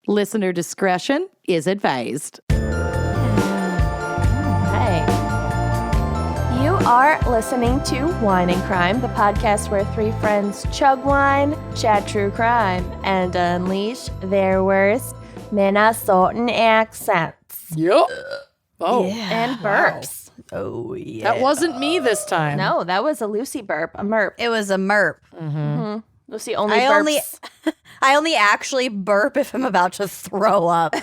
Listener discretion is advised. Hey. You are listening to Wine and Crime, the podcast where three friends chug wine, chat true crime, and unleash their worst Minnesotan accents. Yep. Oh. And burps. Wow. Oh, yeah. That wasn't me this time. No, that was a Lucy burp, a murp. It was a murp. Mm-hmm. Lucy only burps. I only actually burp if I'm about to throw up.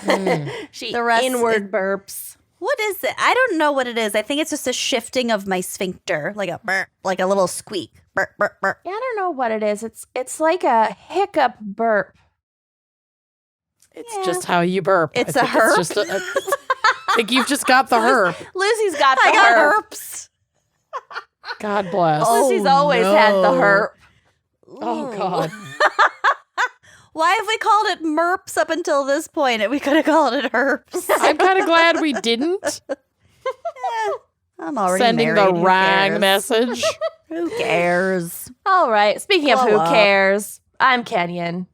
She The rest inward burps. What is it? I don't know what it is. I think it's just a shifting of my sphincter, like a burp, like a little squeak. Burp, burp, burp. Yeah, I don't know what it is. It's like a hiccup burp. It's just how you burp. It's I a think herp. It's just I think you've just got the herp. Lucy's got the I got herp. herps. God bless. Oh, Lucy's always had the herp. Oh, God. Why have we called it murps up until this point? We could have called it herps. I'm kind of glad we didn't. I'm already Sending married. the Who wrong cares? message. Who cares? All right. Speaking of Blow who up. cares, I'm Kenyon.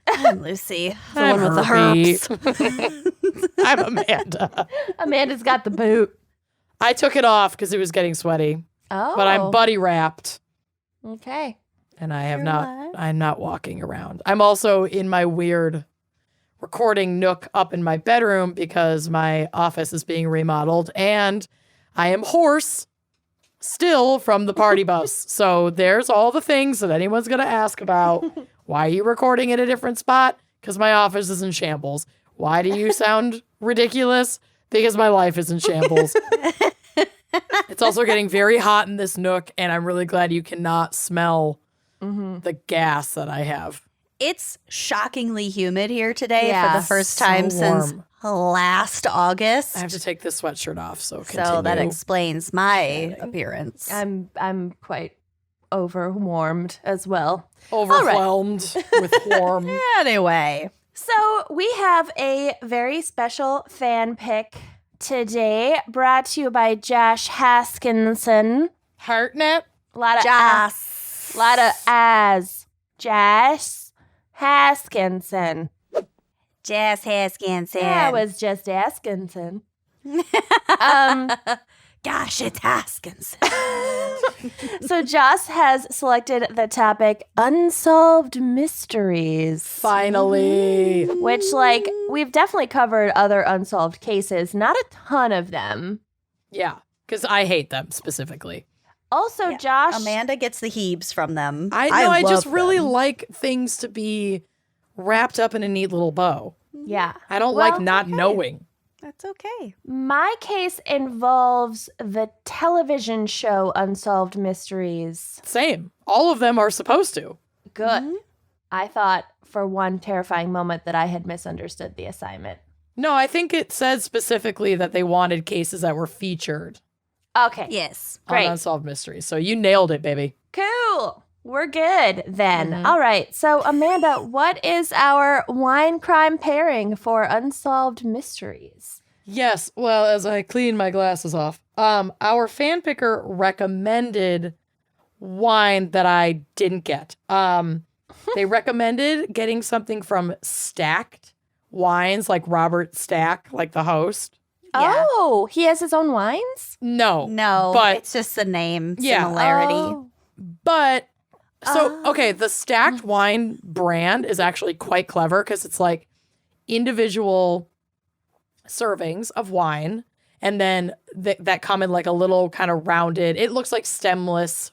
I'm Lucy, the I'm one with the Herbie. herps. I'm Amanda. Amanda's got the boot. I took it off because it was getting sweaty, Oh. but I'm buddy wrapped. Okay. And I have You're not, what? I'm not walking around. I'm also in my weird recording nook up in my bedroom because my office is being remodeled and I am hoarse still from the party bus. So there's all the things that anyone's going to ask about. Why are you recording at a different spot? Because my office is in shambles. Why do you sound ridiculous? Because my life is in shambles. It's also getting very hot in this nook and I'm really glad you cannot smell the gas that I have. It's shockingly humid here today Yeah, for the first so time since warm. last August. I have to take this sweatshirt off, so continue. So that explains my appearance. I'm quite overwarmed as well. overwhelmed with warm. Anyway, So we have a very special fan pick today, brought to you by Josh Haskinson. Hartnett. A lot of Joss. lot of eyes. Josh Haskinson. Jazz Haskinson. Yeah, I was just Haskinson. Gosh, it's Haskinson. So Joss has selected the topic Unsolved Mysteries. Finally. Which, we've definitely covered other unsolved cases, not a ton of them. Yeah, because I hate them specifically. Also, Josh. Amanda gets the heaves from them. I know. I just love really them. like things to be wrapped up in a neat little bow. Yeah. I don't Well, like not knowing. That's okay. My case involves the television show Unsolved Mysteries. Same. All of them are supposed to. Good. I thought for one terrifying moment that I had misunderstood the assignment. No, I think it said specifically that they wanted cases that were featured Okay. Yes. Great. on Unsolved Mysteries. So you nailed it, baby. Cool. We're good then. All right. So, Amanda, what is our wine crime pairing for Unsolved Mysteries? Yes. Well, as I clean my glasses off, our fan picker recommended wine that I didn't get. They recommended getting something from Stacked Wines, like Robert Stack, like the host. Yeah. Oh, he has his own wines? No. No, But- it's just the name Yeah. similarity. Oh. But so, okay, the Stacked Wine brand is actually quite clever because it's like individual servings of wine and then that come in like a little kind of rounded, it looks like stemless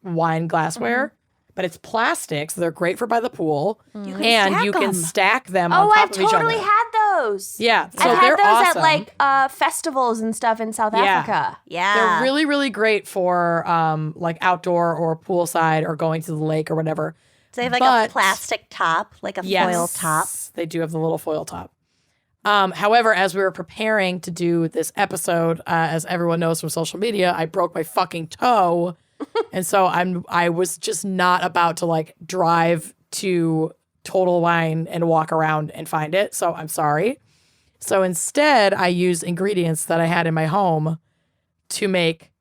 wine glassware, but it's plastic, so they're great for by the pool. You can And stack you can 'em. stack them on Oh, top I've of each other. totally had those. Yeah, so I've they're had those awesome. at festivals and stuff in South Yeah. Africa. Yeah. They're really, really great for like outdoor or poolside or going to the lake or whatever. So they have like But- a plastic top, like a foil top. They do have the little foil top. However, as we were preparing to do this episode, as everyone knows from social media, I broke my fucking toe. And so I was just not about to like drive to Total Wine and walk around and find it. So I'm sorry. So instead, I used ingredients that I had in my home to make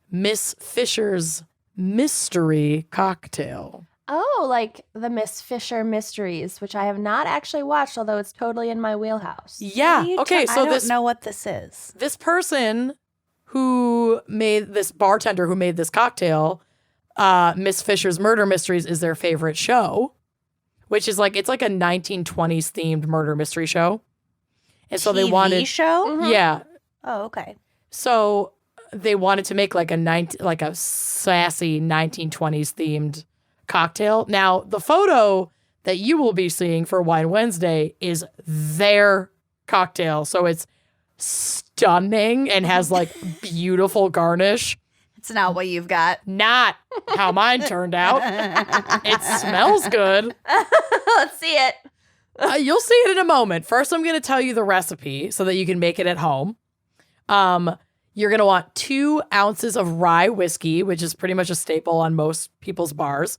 Miss Fisher's mystery cocktail. Oh, like the Miss Fisher Mysteries, which I have not actually watched, although it's totally in my wheelhouse. Yeah. Okay. So I don't know what this is. This person who made this bartender who made this cocktail, Miss Fisher's Murder Mysteries is their favorite show, which is it's like a 1920s themed murder mystery show. And so they wanted show? Mhm. Yeah. Oh, okay. So they wanted to make like a sassy 1920s themed cocktail. Now, the photo that you will be seeing for Wine Wednesday is their cocktail. So it's stunning and has beautiful garnish. It's not what you've got. Not how mine turned out. It smells good. Let's see it. You'll see it in a moment. First, I'm going to tell you the recipe so that you can make it at home. You're going to want 2 ounces of rye whiskey, which is pretty much a staple on most people's bars.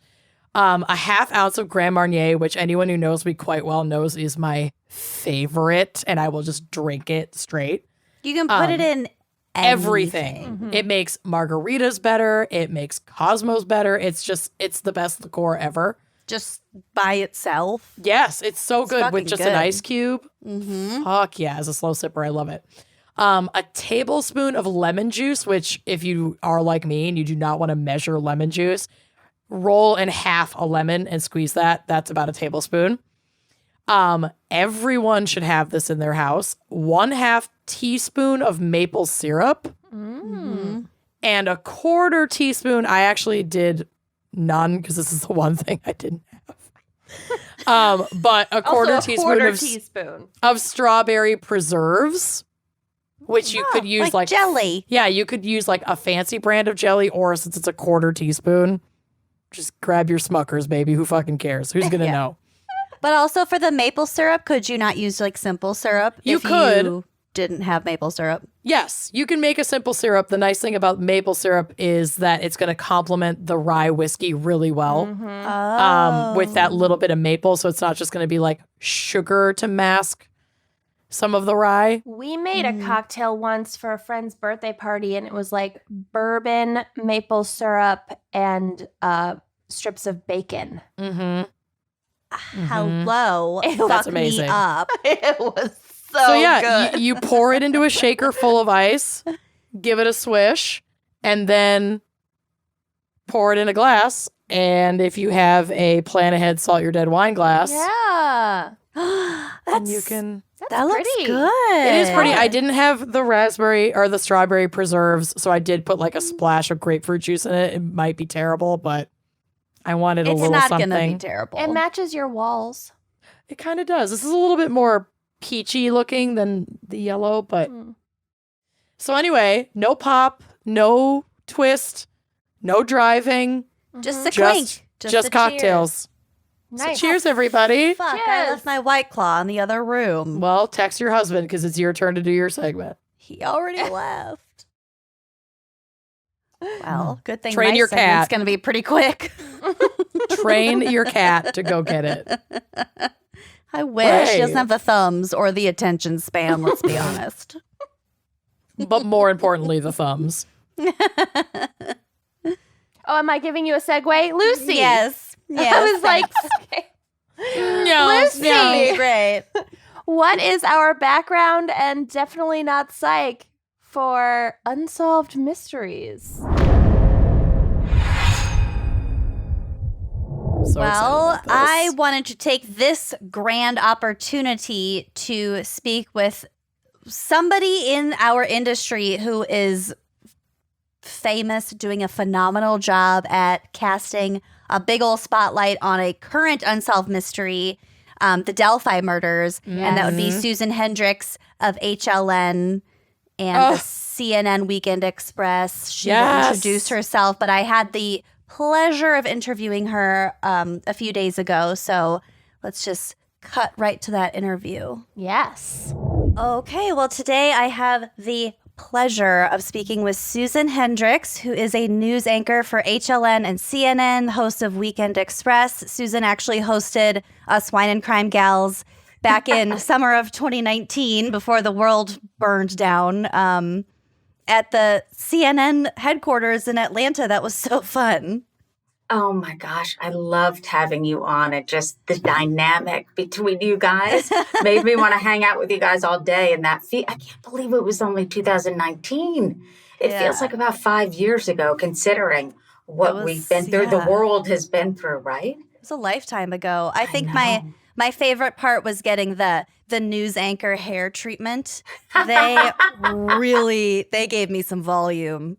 A half ounce of Grand Marnier, which anyone who knows me quite well knows is my favorite, and I will just drink it straight. You can put it in Everything. Mhm. It makes margaritas better. It makes Cosmos better. It's the best liqueur ever. just by itself. Yes, it's so good with fucking just good. an ice cube. Mm-hmm. Fuck yeah, as a slow sipper, I love it. A tablespoon of lemon juice, which if you are like me and you do not want to measure lemon juice, roll in half a lemon and squeeze that. That's about a tablespoon. Everyone should have this in their house. 1/2 teaspoon of maple syrup Mm-hmm. and a 1/4 teaspoon. I actually did none because this is the one thing I didn't have. But a 1/4 teaspoon teaspoon. of strawberry preserves, which you could use like jelly. Yeah, you could use a fancy brand of jelly, or since it's a 1/4 teaspoon, just grab your Smuckers, baby. Who fucking cares? Who's gonna know? But also for the maple syrup, could you not use simple syrup? You if could. You didn't have maple syrup. Yes, you can make a simple syrup. The nice thing about maple syrup is that it's going to complement the rye whiskey really well with that little bit of maple. So it's not just going to be sugar to mask some of the rye. We made a cocktail once for a friend's birthday party, and it was bourbon, maple syrup, and strips of bacon. Mm-hmm. Hello. It Fuck That's me amazing. up. It was So yeah, you pour it into a shaker full of ice, give it a swish, and then pour it in a glass. And if you have a plan ahead, salt your dead wine glass, Yeah. then you can. That's That looks pretty. good. It is pretty. I didn't have the raspberry or the strawberry preserves, so I did put a splash of grapefruit juice in it. It might be terrible, but I wanted a It's little not something. going to be terrible. It matches your walls. It kind of does. This is a little bit more peachy looking than the yellow, but so anyway, no pop, no twist, no driving, just a clink. just a cocktails. Nice. So cheers, everybody. Fuck, I Cheers. left my White Claw in the other room. Well, text your husband because it's your turn to do your segment. He already left. Well, good thing Train my your segment's cat. going to be pretty quick. Train your cat to go get it. I wish. He Right. doesn't have the thumbs or the attention span, let's be honest. But more importantly, the thumbs. Oh, am I giving you a segue? Lucy. Yes. Yes. I was like, okay. No, Lucy. no. Great. What is our background and definitely not psych for Unsolved Mysteries? So Well, excited about I this. wanted to take this grand opportunity to speak with somebody in our industry who is famous, doing a phenomenal job at casting a big old spotlight on a current unsolved mystery, the Delphi murders. And that would be Susan Hendricks of HLN and the CNN Weekend Express. She will introduce herself, but I had the pleasure of interviewing her a few days ago. So let's just cut right to that interview. Yes. Okay, well, today I have the pleasure of speaking with Susan Hendricks, who is a news anchor for HLN and CNN, host of Weekend Express. Susan actually hosted us Wine and Crime Gals back in summer of 2019 before the world burned down at the CNN headquarters in Atlanta. That was so fun. Oh my gosh, I loved having you on. And just the dynamic between you guys made me want to hang out with you guys all day. And I can't believe it was only 2019. It feels like about 5 years ago, considering what we've been through, the world has been through, right? It was a lifetime ago. I think know. my favorite part was getting the news anchor hair treatment. They gave me some volume.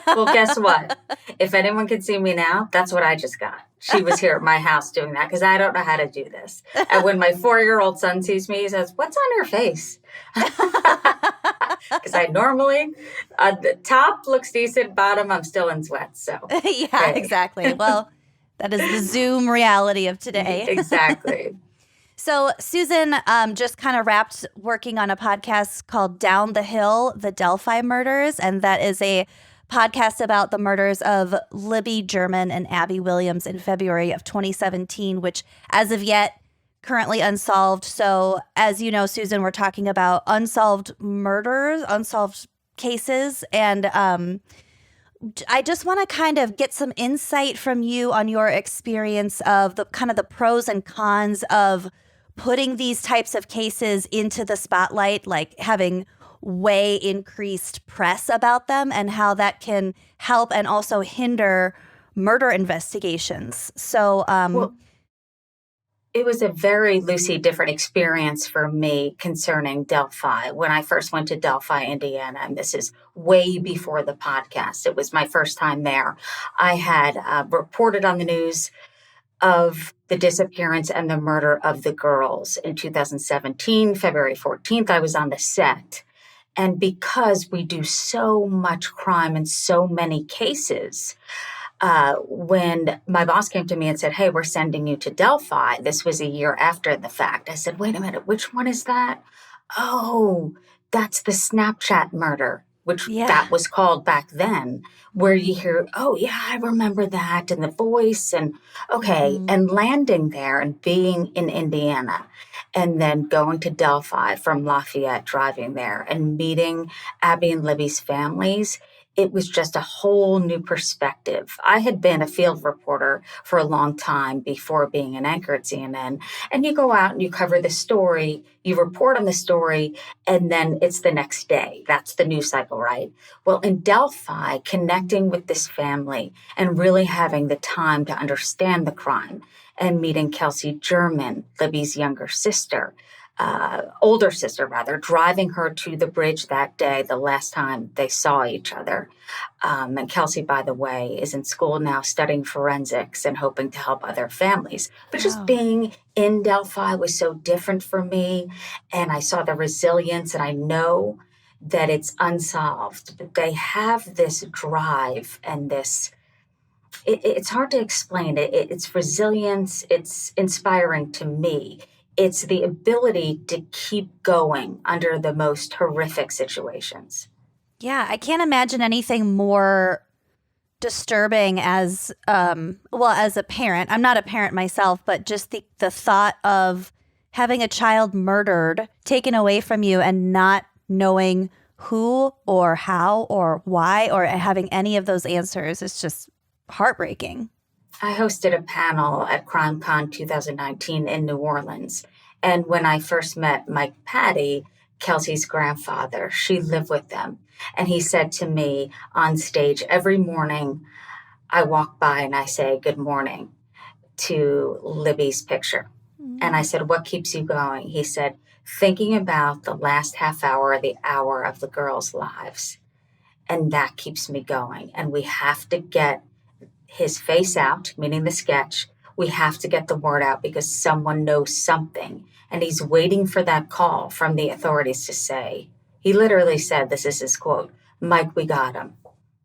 Well, guess what? If anyone can see me now, that's what I just got. She was here at my house doing that because I don't know how to do this. And when my 4-year-old son sees me, he says, "What's on your face?" Because I normally, the top looks decent, bottom, I'm still in sweats. So yeah, exactly. Well, that is the Zoom reality of today. Exactly. So Susan just kind of wrapped working on a podcast called Down the Hill, The Delphi Murders. And that is a podcast about the murders of Libby German and Abby Williams in February of 2017, which as of yet, currently unsolved. So as you know, Susan, we're talking about unsolved murders, unsolved cases. And I just want to kind of get some insight from you on your experience of the kind of the pros and cons of putting these types of cases into the spotlight, like having way increased press about them and how that can help and also hinder murder investigations. So, well, it was a very loosey different experience for me concerning Delphi. When I first went to Delphi, Indiana, and this is way before the podcast, it was my first time there. I had reported on the news of the disappearance and the murder of the girls in 2017, February 14th. I was on the set. And because we do so much crime and so many cases, when my boss came to me and said, "Hey, we're sending you to Delphi," this was a year after the fact. I said, "Wait a minute, which one is that?" "Oh, that's the Snapchat murder," which that was called back then, where you hear, "Oh, yeah, I remember that," and the voice, and okay, and landing there and being in Indiana, and then going to Delphi from Lafayette, driving there and meeting Abby and Libby's families. It was just a whole new perspective. I had been a field reporter for a long time before being an anchor at CNN. And you go out and you cover the story, you report on the story, and then it's the next day. That's the news cycle, right? Well, in Delphi, connecting with this family and really having the time to understand the crime and meeting Kelsey German, Libby's older sister, driving her to the bridge that day, the last time they saw each other. And Kelsey, by the way, is in school now studying forensics and hoping to help other families. But just being in Delphi was so different for me. And I saw the resilience, and I know that it's unsolved. But they have this drive and this, it's hard to explain. It's resilience. It's inspiring to me. It's the ability to keep going under the most horrific situations. Yeah, I can't imagine anything more disturbing as a parent. I'm not a parent myself, but just the thought of having a child murdered, taken away from you, and not knowing who or how or why or having any of those answers is just heartbreaking. I hosted a panel at CrimeCon 2019 in New Orleans. And when I first met Mike Patty, Kelsey's grandfather, she lived with them. And he said to me on stage, every morning I walk by and I say, "Good morning," to Libby's picture. And I said, "What keeps you going?" He said, "Thinking about the last half hour or the hour of the girls' lives. And that keeps me going. And we have to get his face out," meaning the sketch. "We have to get the word out because someone knows something. And he's waiting for that call from the authorities to say," he literally said, this is his quote, "Mike, we got him."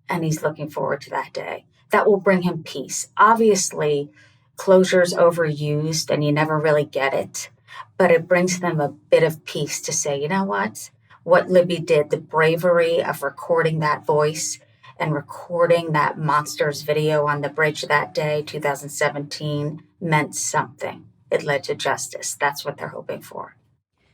And he's looking forward to that day. That will bring him peace. Obviously, closure's overused and you never really get it. But it brings them a bit of peace to say, you know what Libby did, the bravery of recording that voice and recording that monster's video on the bridge that day, 2017, meant something. It led to justice. That's what they're hoping for.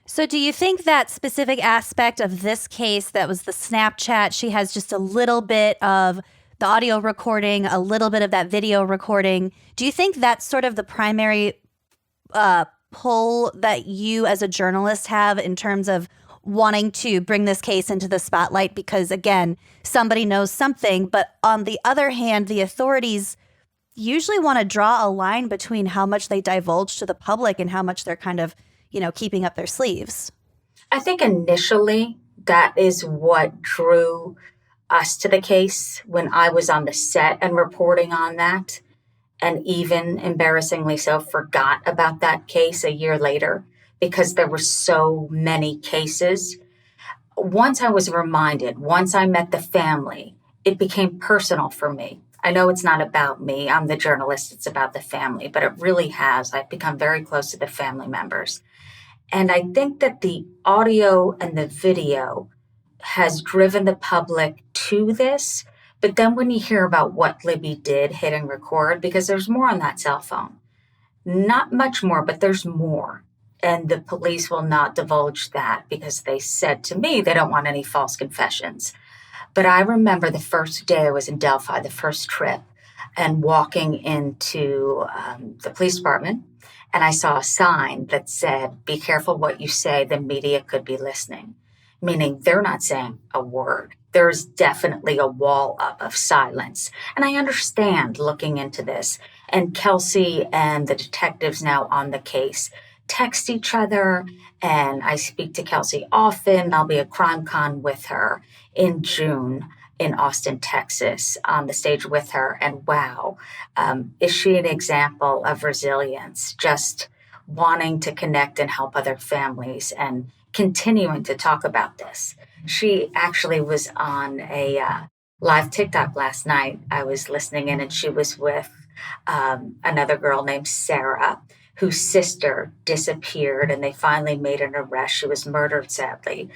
So do you think that specific aspect of this case that was the Snapchat, she has just a little bit of the audio recording, a little bit of that video recording. Do you think that's sort of the primary pull that you as a journalist have in terms of wanting to bring this case into the spotlight? Because again, somebody knows something, but on the other hand, the authorities usually want to draw a line between how much they divulge to the public and how much they're kind of, keeping up their sleeves. I think initially that is what drew us to the case when I was on the set and reporting on that, and even embarrassingly so forgot about that case a year later because there were so many cases. Once I was reminded, once I met the family, it became personal for me. I know it's not about me. I'm the journalist. It's about the family, but it really has. I've become very close to the family members. And I think that the audio and the video has driven the public to this. But then when you hear about what Libby did, hit and record, because there's more on that cell phone. Not much more, but there's more. And the police will not divulge that because they said to me they don't want any false confessions. But I remember the first day I was in Delphi, the first trip, and walking into the police department, and I saw a sign that said, "Be careful what you say, the media could be listening," meaning they're not saying a word. There's definitely a wall up of silence. And I understand looking into this. And Kelsey and the detectives now on the case text each other, and I speak to Kelsey often. I'll be at CrimeCon with her in June in Austin, Texas, on the stage with her. And wow, is she an example of resilience, just wanting to connect and help other families and continuing to talk about this. She actually was on a live TikTok last night. I was listening in, and she was with another girl named Sarah, whose sister disappeared, and they finally made an arrest. She was murdered, sadly,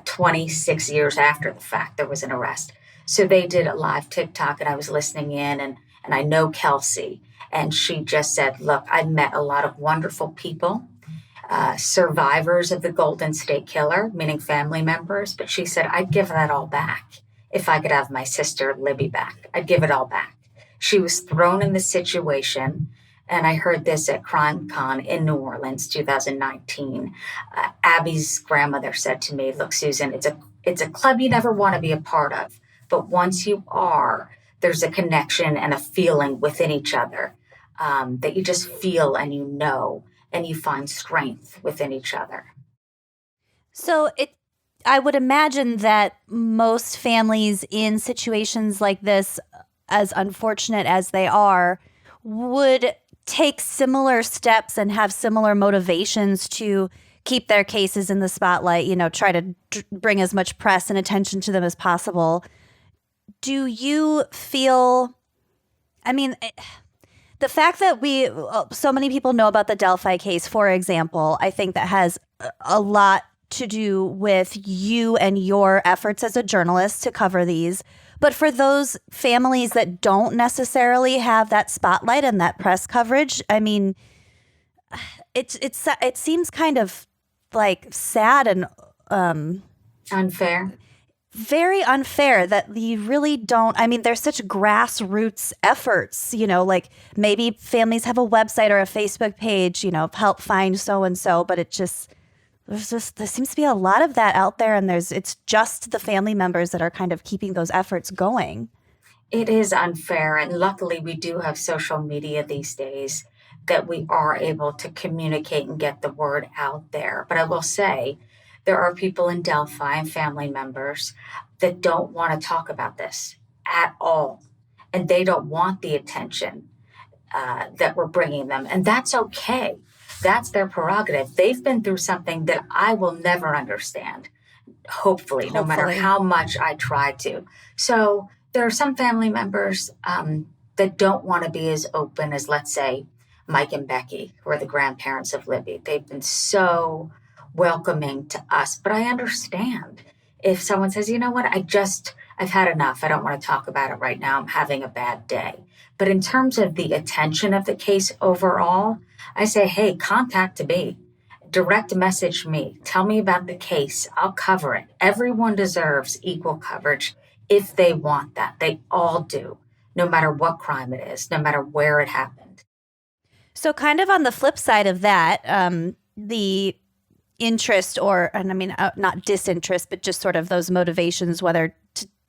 26 years after the fact there was an arrest. So they did a live TikTok, and I was listening in, and I know Kelsey, and she just said, "Look, I met a lot of wonderful people, survivors of the Golden State Killer," meaning family members, but she said, "I'd give that all back if I could have my sister Libby back. I'd give it all back." She was thrown in the situation. And I heard this at CrimeCon in New Orleans, 2019. Abby's grandmother said to me, "Look, Susan, it's a club you never want to be a part of. But once you are, there's a connection and a feeling within each other that you just feel and and you find strength within each other." So I would imagine that most families in situations like this, as unfortunate as they are, would take similar steps and have similar motivations to keep their cases in the spotlight, try to bring as much press and attention to them as possible. Do you feel, the fact that so many people know about the Delphi case, for example, I think that has a lot to do with you and your efforts as a journalist to cover these. But for those families that don't necessarily have that spotlight and that press coverage, it seems kind of like sad and unfair. Very unfair that you really don't. There's such grassroots efforts, like maybe families have a website or a Facebook page, help find so-and-so, but there seems to be a lot of that out there, and it's just the family members that are kind of keeping those efforts going. It is unfair, and luckily we do have social media these days that we are able to communicate and get the word out there. But I will say there are people in Delphi and family members that don't want to talk about this at all, and they don't want the attention that we're bringing them, and that's okay. That's their prerogative. They've been through something that I will never understand, hopefully, no matter how much I try to. So there are some family members that don't want to be as open as, let's say, Mike and Becky, who are the grandparents of Libby. They've been so welcoming to us. But I understand if someone says, "You know what, I've had enough. I don't want to talk about it right now. I'm having a bad day." But in terms of the attention of the case overall, I say, hey, contact me, direct message me, tell me about the case. I'll cover it. Everyone deserves equal coverage if they want that. They all do, no matter what crime it is, no matter where it happened. So kind of on the flip side of that, the interest not disinterest, but just sort of those motivations, whether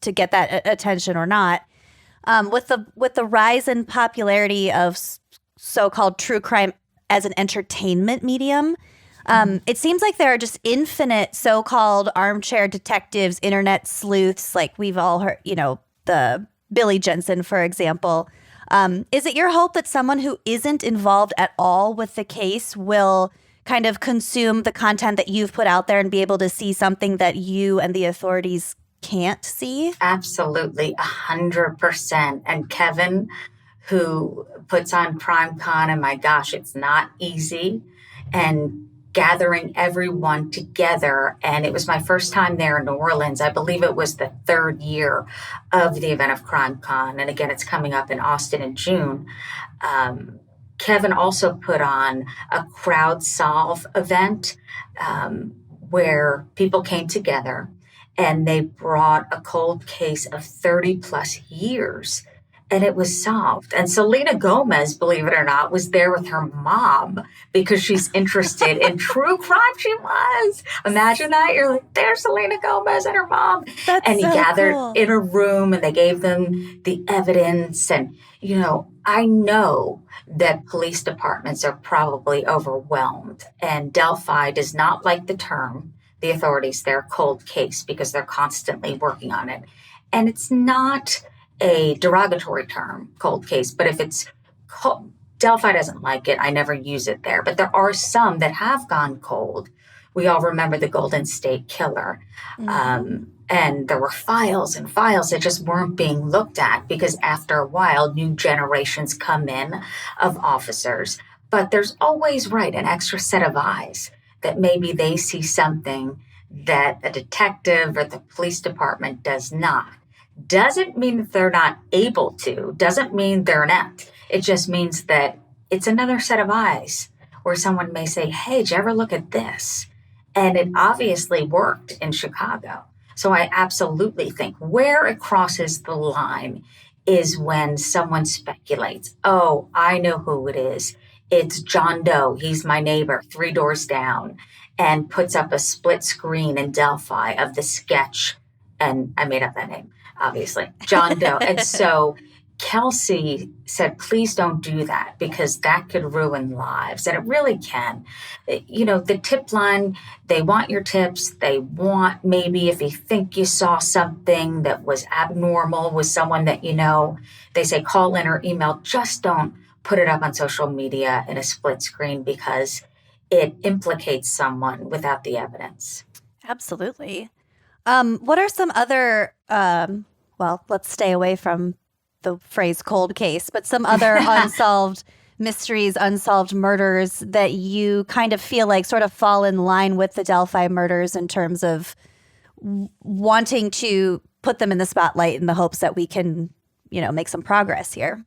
to get that attention or not, with the rise in popularity of so-called true crime as an entertainment medium, it seems like there are just infinite so-called armchair detectives, internet sleuths, like we've all heard, the Billy Jensen, for example. Is it your hope that someone who isn't involved at all with the case will kind of consume the content that you've put out there and be able to see something that you and the authorities can't see? Absolutely, 100%. And Kevin, who puts on CrimeCon, and my gosh, it's not easy, and gathering everyone together. And it was my first time there in New Orleans. I believe it was the third year of the event of CrimeCon. And again, it's coming up in Austin in June. Kevin also put on a crowd solve event where people came together and they brought a cold case of 30 plus years, and it was solved. And Selena Gomez, believe it or not, was there with her mom because she's interested in true crime. She was. Imagine that. You're like, there's Selena Gomez and her mom. That's and he so gathered cool. in a room and they gave them the evidence. And, I know that police departments are probably overwhelmed. And Delphi does not like the term, the authorities, their cold case, because they're constantly working on it. And it's not a derogatory term, cold case, but if it's cold, Delphi doesn't like it. I never use it there, but there are some that have gone cold. We all remember the Golden State Killer. And there were files and files that just weren't being looked at because after a while, new generations come in of officers. But there's always, an extra set of eyes that maybe they see something that a detective or the police department does not. Doesn't mean that they're not able to, doesn't mean they're inept. It just means that it's another set of eyes where someone may say, hey, did you ever look at this? And it obviously worked in Chicago. So I absolutely think where it crosses the line is when someone speculates, oh, I know who it is. It's John Doe. He's my neighbor 3 doors down, and puts up a split screen in Delphi of the sketch. And I made up that name, obviously, John Doe. And so Kelsey said, please don't do that because that could ruin lives. And it really can. The tip line, they want your tips. They want maybe if you think you saw something that was abnormal with someone that they say call in or email. Just don't put it up on social media in a split screen because it implicates someone without the evidence. Absolutely. What are some other, let's stay away from the phrase cold case, but some other unsolved mysteries, unsolved murders that you kind of feel like sort of fall in line with the Delphi murders in terms of wanting to put them in the spotlight in the hopes that we can, make some progress here?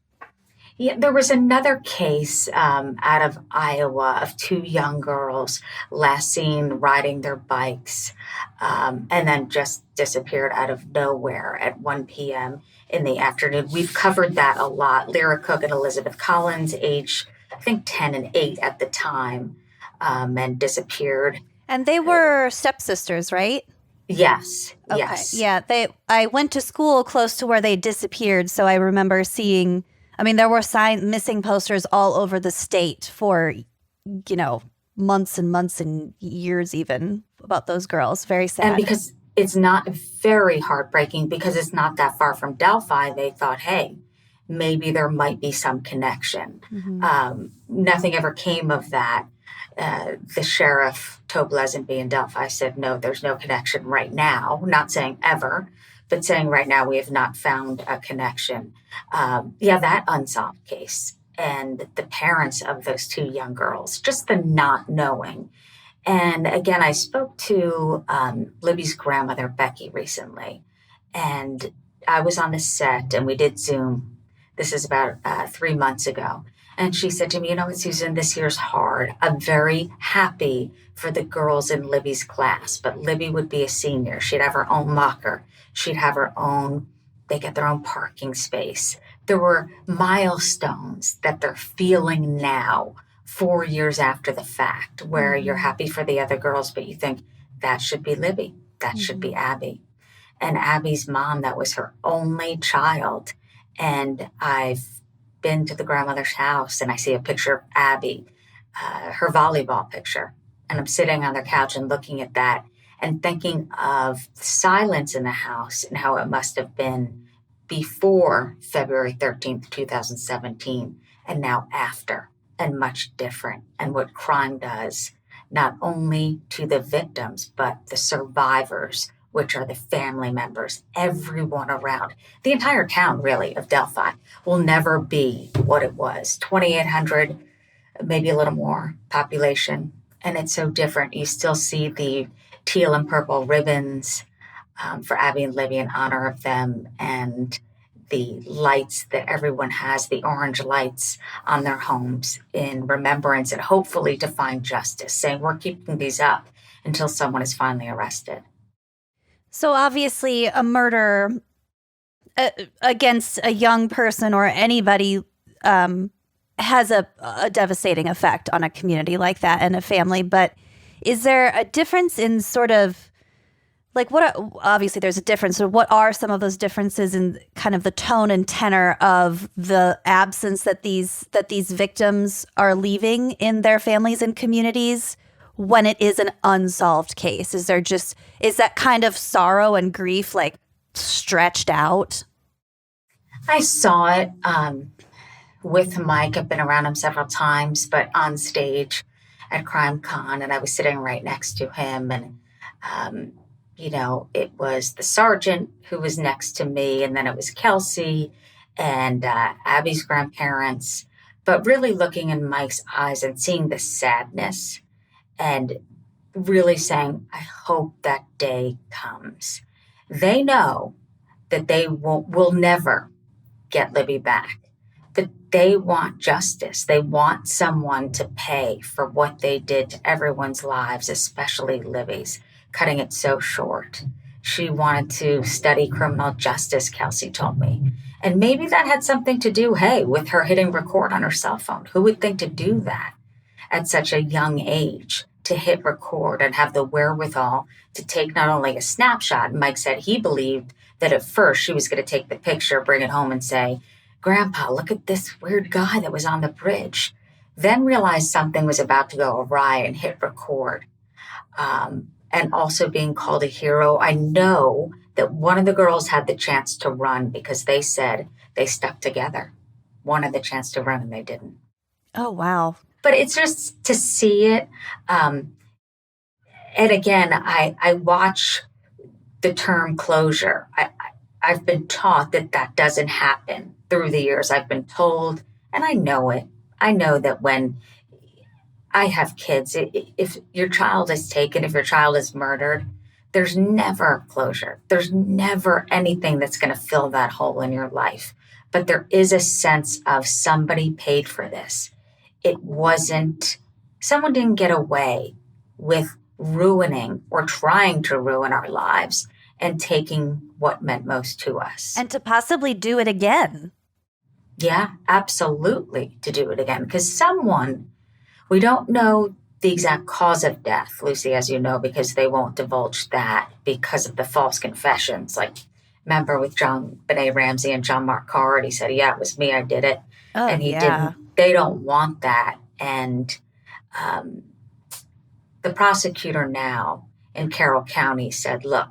Yeah, there was another case out of Iowa of 2 young girls last seen riding their bikes and then just disappeared out of nowhere at 1 p.m. in the afternoon. We've covered that a lot. Lyra Cook and Elizabeth Collins, age, I think, 10 and 8 at the time, and disappeared. And they were stepsisters, right? Yes, okay. Yes. Yeah, I went to school close to where they disappeared, so I remember seeing... there were missing posters all over the state for, months and months and years even about those girls. Very sad. And because it's not very heartbreaking because it's not that far from Delphi, they thought, hey, maybe there might be some connection. Nothing ever came of that. The sheriff, Tobe Lesenby in Delphi, said, no, there's no connection right now. Not saying ever, but saying right now we have not found a connection. That unsolved case and the parents of those 2 young girls, just the not knowing. And again, I spoke to Libby's grandmother, Becky, recently, and I was on the set and we did Zoom. This is about 3 months ago. And she said to me, you know what, Susan, this year's hard. I'm very happy for the girls in Libby's class, but Libby would be a senior. She'd have her own locker. She'd have her own, they get their own parking space. There were milestones that they're feeling now, 4 years after the fact, where you're happy for the other girls, but you think that should be Libby. That should be Abby. And Abby's mom, that was her only child. And I've been to the grandmother's house and I see a picture of Abby, her volleyball picture. And I'm sitting on their couch and looking at that and thinking of silence in the house and how it must have been before February 13th, 2017, and now after, and much different. And what crime does, not only to the victims, but the survivors, which are the family members, everyone around. The entire town, really, of Delphi will never be what it was. 2,800, maybe a little more population. And it's so different. You still see the teal and purple ribbons for Abby and Libby in honor of them, and the lights that everyone has, the orange lights on their homes in remembrance and hopefully to find justice, saying we're keeping these up until someone is finally arrested. So obviously a murder against a young person or anybody has a devastating effect on a community like that and a family. But is there a difference in sort of like obviously there's a difference. So what are some of those differences in kind of the tone and tenor of the absence that these victims are leaving in their families and communities when it is an unsolved case? Is that kind of sorrow and grief like stretched out? I saw it with Mike. I've been around him several times, but on stage at Crime Con, and I was sitting right next to him, and it was the sergeant who was next to me, and then it was Kelsey and Abby's grandparents, but really looking in Mike's eyes and seeing the sadness and really saying, I hope that day comes. They know that they will never get Libby back, but they want justice. They want someone to pay for what they did to everyone's lives, especially Libby's, cutting it so short. She wanted to study criminal justice, Kelsey told me. And maybe that had something to do, with her hitting record on her cell phone. Who would think to do that at such a young age, to hit record and have the wherewithal to take not only a snapshot. Mike said he believed that at first she was going to take the picture, bring it home and say, Grandpa, look at this weird guy that was on the bridge. Then realized something was about to go awry and hit record. And also being called a hero. I know that one of the girls had the chance to run because they said they stuck together. One had the chance to run and they didn't. Oh, wow. But it's just to see it. And again, I watch the term closure. I've been taught that doesn't happen through the years. I've been told, and I know it. I know that when I have kids, if your child is taken, if your child is murdered, there's never closure. There's never anything that's going to fill that hole in your life. But there is a sense of somebody paid for this. Someone didn't get away with ruining or trying to ruin our lives and taking what meant most to us. And to possibly do it again. Yeah, absolutely, to do it again. Because we don't know the exact cause of death, Lucy, as you know, because they won't divulge that because of the false confessions. Like, remember with JonBenet Ramsey and John Mark Card, he said, yeah, it was me, I did it. Oh, and he didn't. They don't want that. And the prosecutor now in Carroll County said, look,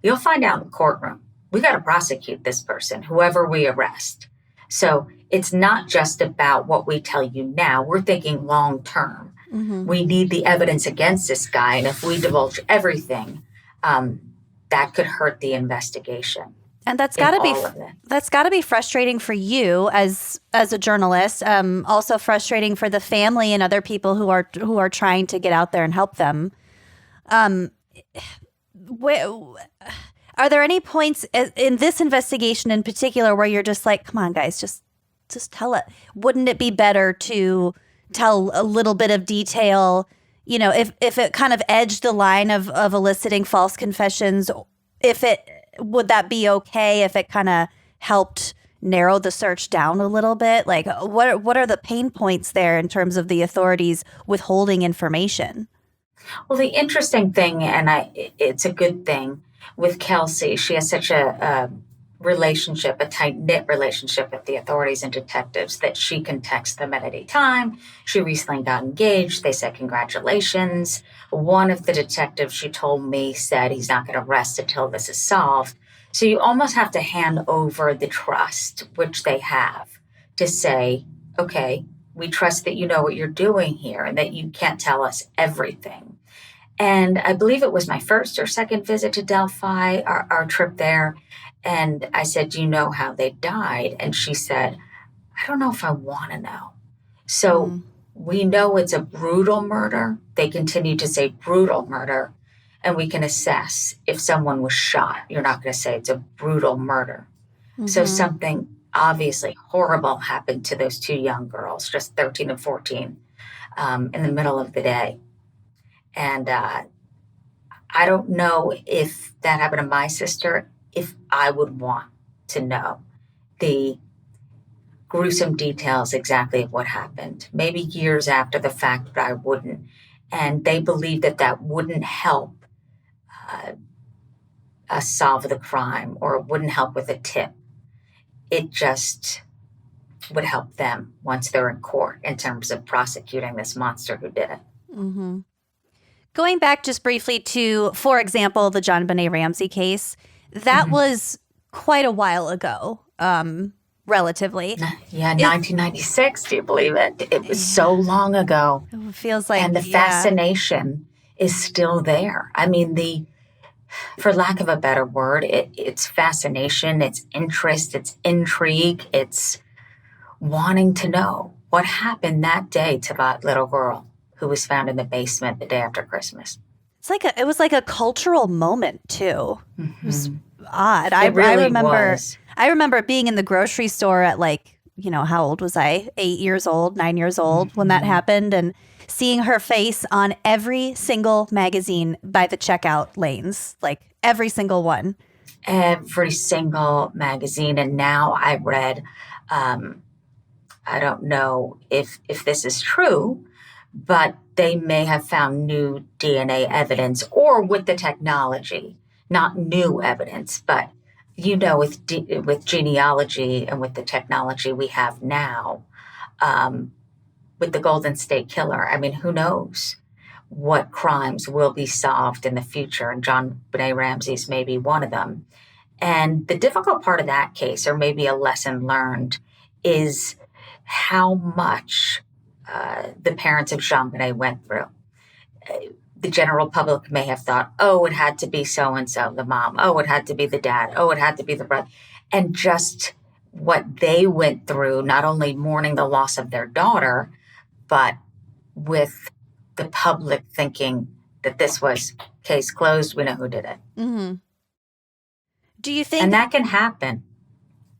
you'll find out in the courtroom. We got to prosecute this person, whoever we arrest. So it's not just about what we tell you now. We're thinking long term. Mm-hmm. We need the evidence against this guy. And if we divulge everything, that could hurt the investigation. And that's got to be frustrating for you as a journalist. Also frustrating for the family and other people who are trying to get out there and help them. Are there any points in this investigation in particular where you're just like, come on, guys, just just tell it. Wouldn't it be better to tell a little bit of detail, you know, if it kind of edged the line of eliciting false confessions, would that be okay if it kind of helped narrow the search down a little bit? Like, what are the pain points there in terms of the authorities withholding information? Well, the interesting thing, and it's a good thing with Kelsey, she has such a relationship, a tight-knit relationship with the authorities and detectives that she can text them at any time. She recently got engaged. They said, congratulations. One of the detectives, she told me, said he's not going to rest until this is solved. So you almost have to hand over the trust, which they have, to say, okay, we trust that you know what you're doing here and that you can't tell us everything. And I believe it was my first or second visit to Delphi, our trip there. And I said, do you know how they died? And she said, I don't know if I want to know. So we know it's a brutal murder. They continue to say brutal murder. And we can assess if someone was shot. You're not going to say it's a brutal murder. So something obviously horrible happened to those two young girls, just 13 and 14, in the middle of the day. And I don't know if that happened to my sister, if I would want to know the gruesome details exactly of what happened. Maybe years after the fact, but I wouldn't. And they believe that that wouldn't help us solve the crime, or it wouldn't help with a tip. It just would help them once they're in court in terms of prosecuting this monster who did it. Mm-hmm. Going back just briefly to, for example, the JonBenet Ramsey case, that was quite a while ago, relatively. Yeah, 1996, do you believe it? It was so long ago. It feels like, and the fascination is still there. I mean, for lack of a better word, it's fascination, it's interest, it's intrigue, it's wanting to know what happened that day to that little girl who was found in the basement the day after Christmas. It was like a cultural moment too. It was odd. It really was. I remember being in the grocery store at how old was I? 8 years old, 9 years old when that happened, and seeing her face on every single magazine by the checkout lanes, like every single one. Every single magazine. And now I read, I don't know if this is true, but they may have found new DNA evidence, or with the technology, not new evidence, but with genealogy and with the technology we have now, with the Golden State Killer, I mean, who knows what crimes will be solved in the future, and JonBenet Ramsey's maybe one of them. And the difficult part of that case, or maybe a lesson learned, is how much the parents of JonBenet went through. The general public may have thought, oh, it had to be so-and-so, the mom. Oh, it had to be the dad. Oh, it had to be the brother. And just what they went through, not only mourning the loss of their daughter, but with the public thinking that this was case closed, we know who did it. Mm-hmm. Do you think... And that can happen.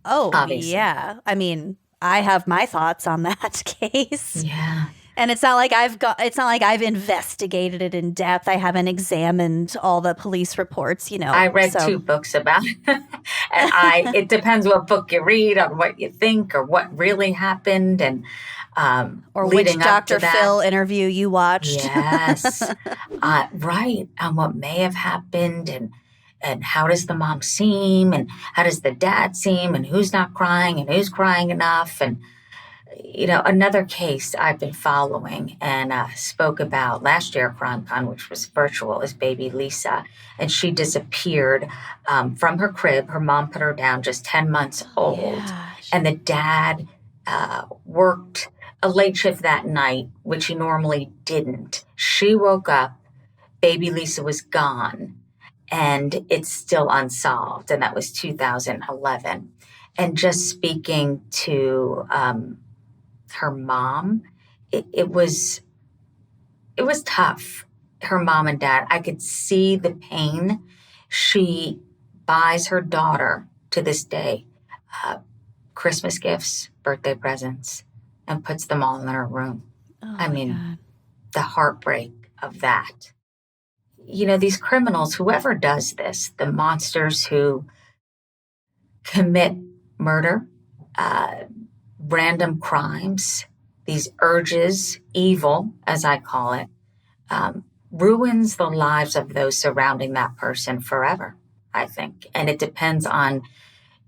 Oh, obviously. Yeah. I mean, I have my thoughts on that case. Yeah. And it's not like I've investigated it in depth. I haven't examined all the police reports, I read 2 books about it. And it depends what book you read, on what you think, or what really happened, and or which Dr. Phil interview you watched. Yes. Right. And what may have happened, and how does the mom seem, and how does the dad seem, and who's not crying, and who's crying enough. And another case I've been following and spoke about last year at CrimeCon, which was virtual, is baby Lisa. And she disappeared from her crib. Her mom put her down just 10 months old. Yeah. And the dad worked a late shift that night, which he normally didn't. She woke up, baby Lisa was gone, and it's still unsolved. And that was 2011. And just speaking to her mom, it was tough. Her mom and dad, I could see the pain. She buys her daughter to this day Christmas gifts, birthday presents and puts them all in her room. Oh I my mean, God. the heartbreak of that. You know, these criminals, whoever does this, the monsters who commit murder, random crimes, these urges, evil, as I call it, ruins the lives of those surrounding that person forever, I think. And it depends on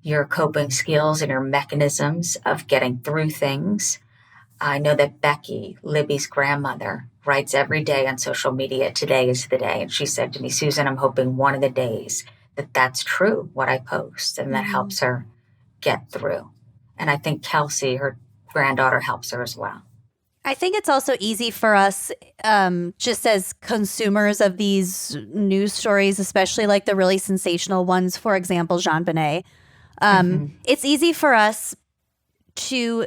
your coping skills and your mechanisms of getting through things. I know that Becky, Libby's grandmother, writes every day on social media, today is the day. And she said to me, Susan, I'm hoping one of the days that that's true, what I post, and that helps her get through. And I think Kelsey, her granddaughter, helps her as well. I think it's also easy for us, just as consumers of these news stories, especially like the really sensational ones, for example, JonBenet. It's easy for us to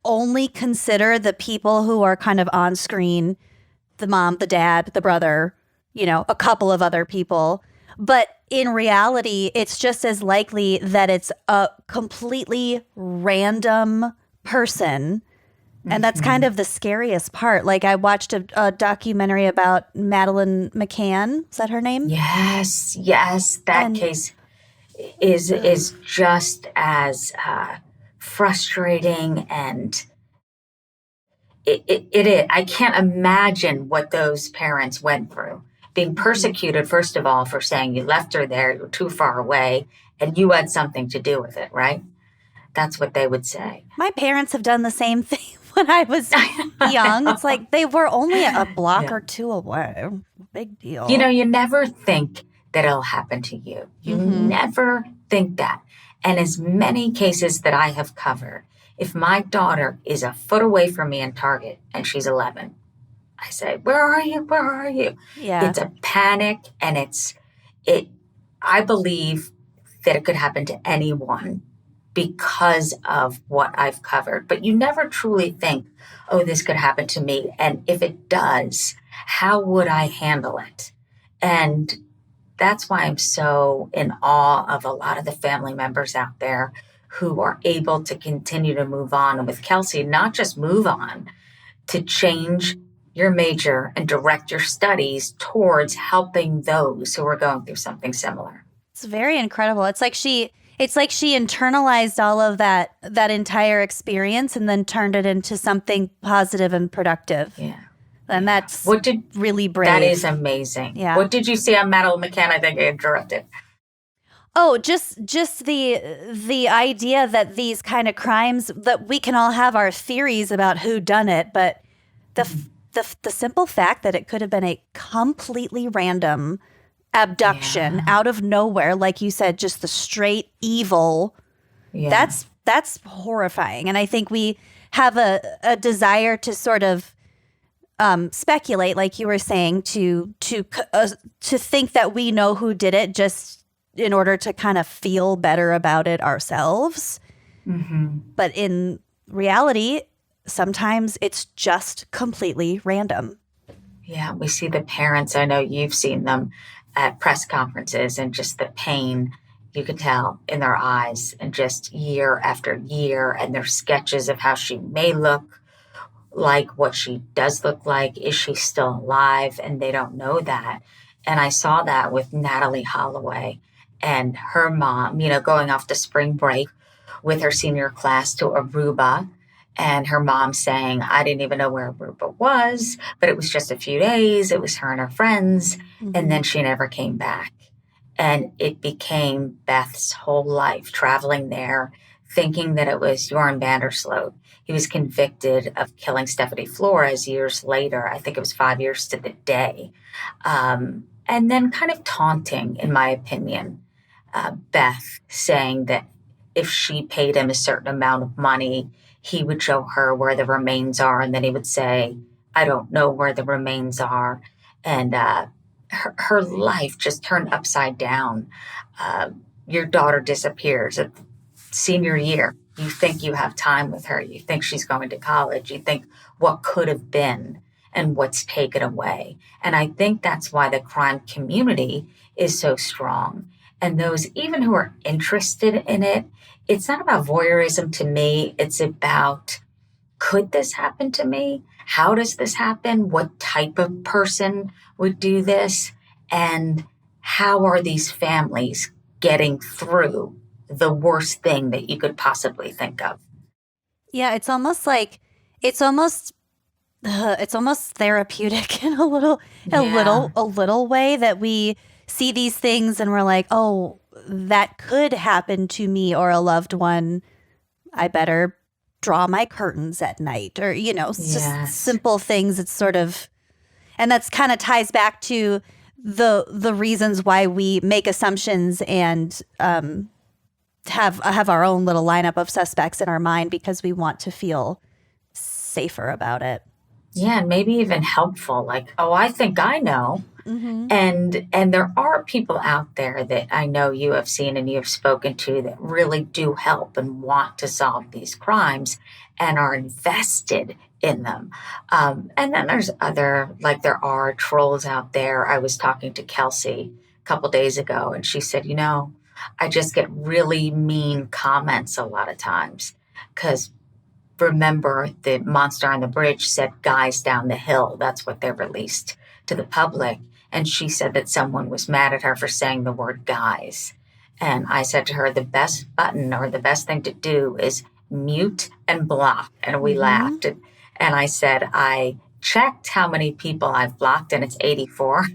only consider the people who are kind of on screen, the mom, the dad, the brother, you know, a couple of other people. But in reality, it's just as likely that it's a completely random person. And that's kind of the scariest part. Like, I watched a documentary about Madeleine McCann. Is that her name? Yes. That case is just as frustrating, and it is. I can't imagine what those parents went through. Being persecuted, first of all, for saying you left her there, you're too far away, and you had something to do with it, right? That's what they would say. My parents have done the same thing when I was young. It's like they were only a block or two away. Big deal. You know, you never think that it'll happen to you. You never think that. And as many cases that I have covered, if my daughter is a foot away from me in Target and she's 11, I say, where are you? Where are you? Yeah. It's a panic, and I believe that it could happen to anyone because of what I've covered. But you never truly think, oh, this could happen to me. And if it does, how would I handle it? And that's why I'm so in awe of a lot of the family members out there who are able to continue to move on. And with Kelsey, not just move on, to change your major and direct your studies towards helping those who are going through something similar. It's very incredible. It's like she internalized all of that entire experience and then turned it into something positive and productive. Yeah. And that's really brave. That is amazing. Yeah. What did you see on Madeleine McCann? I think I interrupted. Oh, just the idea that these kind of crimes, that we can all have our theories about who done it, but the simple fact that it could have been a completely random abduction out of nowhere, like you said, just the straight evil. Yeah. That's horrifying. And I think we have a desire to sort of speculate, like you were saying, to think that we know who did it, just in order to kind of feel better about it ourselves. But in reality, sometimes it's just completely random. Yeah, we see the parents. I know you've seen them at press conferences, and just the pain you could tell in their eyes, and just year after year, and their sketches of how she may look like, what she does look like, is she still alive, and they don't know that. And I saw that with Natalie Holloway and her mom, you know, going off to spring break with her senior class to Aruba, and her mom saying, I didn't even know where Aruba was, but it was just a few days. It was her and her friends. And then she never came back. And it became Beth's whole life, traveling there, thinking that it was Joran Vandersloot. He was convicted of killing Stephanie Flores years later. I think it was 5 years to the day. And then kind of taunting, in my opinion, Beth, saying that if she paid him a certain amount of money, he would show her where the remains are. And then he would say, I don't know where the remains are. And her life just turned upside down. Your daughter disappears at senior year. You think you have time with her. You think she's going to college. You think what could have been and what's taken away. And I think that's why the crime community is so strong. And those even who are interested in it, it's not about voyeurism to me. It's about, could this happen to me? How does this happen? What type of person would do this? And how are these families getting through the worst thing that you could possibly think of? Yeah, it's almost like it's almost therapeutic in a little way that we see these things and we're like, oh, that could happen to me or a loved one. I better draw my curtains at night, or it's just simple things. It's sort of, and that's kind of ties back to the reasons why we make assumptions and have our own little lineup of suspects in our mind, because we want to feel safer about it. Yeah, and maybe even helpful, like, oh, I think I know. Mm-hmm. And there are people out there that I know you have seen and you have spoken to that really do help and want to solve these crimes and are invested in them. And then there's other, like there are trolls out there. I was talking to Kelsey a couple days ago, and she said, I just get really mean comments a lot of times because remember, the monster on the bridge said guys down the hill. That's what they released to the public. And she said that someone was mad at her for saying the word guys. And I said to her, the best button or the best thing to do is mute and block. And we laughed. And I said, I checked how many people I've blocked, and it's 84.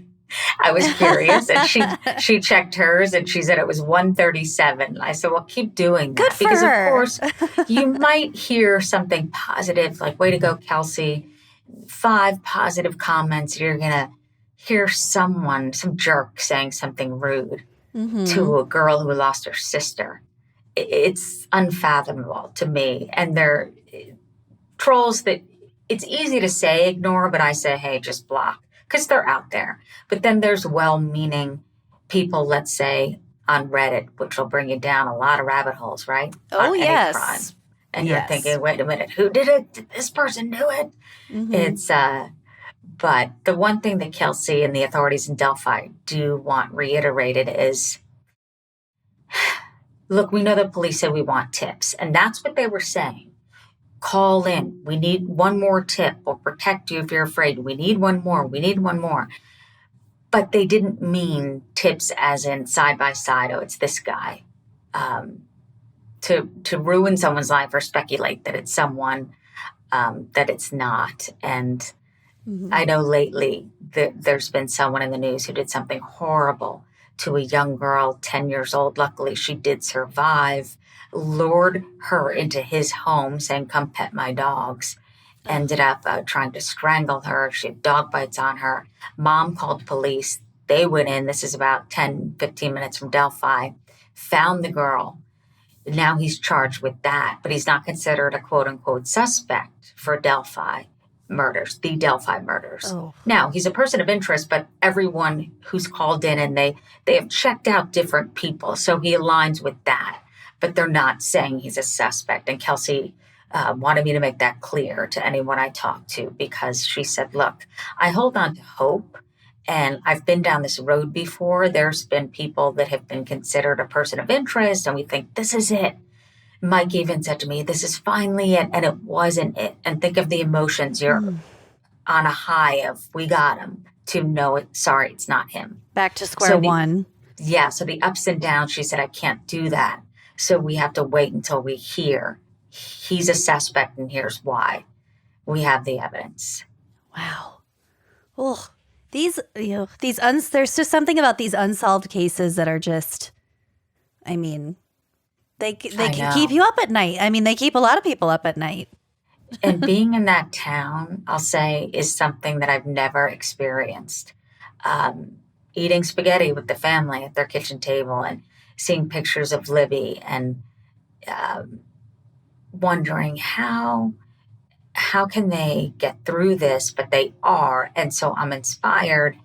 I was curious, and she checked hers, and she said it was 137. I said, well, keep doing that. Good for because, her. Of course, you might hear something positive, like, way to go, Kelsey. 5 positive comments. You're going to hear some jerk saying something rude to a girl who lost her sister. It's unfathomable to me. And they're trolls that it's easy to say ignore, but I say, hey, just block. Because they're out there. But then there's well-meaning people, let's say, on Reddit, which will bring you down a lot of rabbit holes, right? Oh, on yes. Any crime. And you're thinking, wait a minute, who did it? Did this person do it? It's, but the one thing that Kelsey and the authorities in Delphi do want reiterated is, look, we know the police say we want tips. And that's what they were saying. Call in. We need one more tip. We'll protect you if you're afraid. We need one more. We need one more. But they didn't mean tips as in side by side. Oh, it's this guy. To ruin someone's life or speculate that it's someone that it's not. And I know lately there's been someone in the news who did something horrible to a young girl, 10 years old. Luckily, she did survive. Lured her into his home saying, come pet my dogs. Ended up trying to strangle her. She had dog bites on her. Mom called police. They went in. This is about 10, 15 minutes from Delphi. Found the girl. Now he's charged with that, but he's not considered a quote-unquote suspect for Delphi murders, the Delphi murders. Oh. Now, he's a person of interest, but everyone who's called in and they have checked out different people, so he aligns with that. But they're not saying he's a suspect. And Kelsey wanted me to make that clear to anyone I talked to, because she said, look, I hold on to hope. And I've been down this road before. There's been people that have been considered a person of interest, and we think, this is it. Mike even said to me, this is finally it, and it wasn't it. And think of the emotions. You're on a high of, we got him, to know it, sorry, it's not him. Back to square one. Yeah, so the ups and downs, she said, I can't do that. So we have to wait until we hear he's a suspect and here's why. We have the evidence. Wow. Oh, there's just something about these unsolved cases that are just, I mean, they keep you up at night. I mean, they keep a lot of people up at night. And being in that town, I'll say, is something that I've never experienced. Eating spaghetti with the family at their kitchen table and seeing pictures of Libby and wondering how can they get through this, but they are. And so I'm inspired.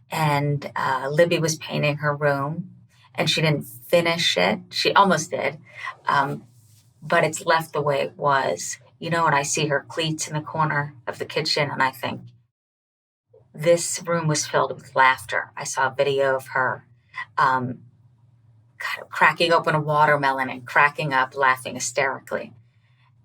And Libby was painting her room and she didn't finish it. She almost did. But it's left the way it was. You know, and I see her cleats in the corner of the kitchen and I think, this room was filled with laughter. I saw a video of her cracking open a watermelon and cracking up, laughing hysterically.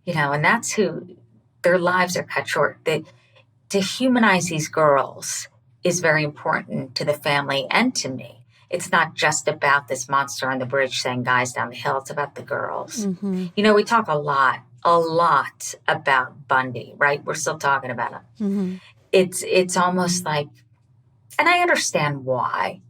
And that's who their lives are cut short. To humanize these girls is very important to the family and to me. It's not just about this monster on the bridge saying guys down the hill. It's about the girls. Mm-hmm. We talk a lot about Bundy, right? We're still talking about him. Mm-hmm. It's almost like, and I understand why.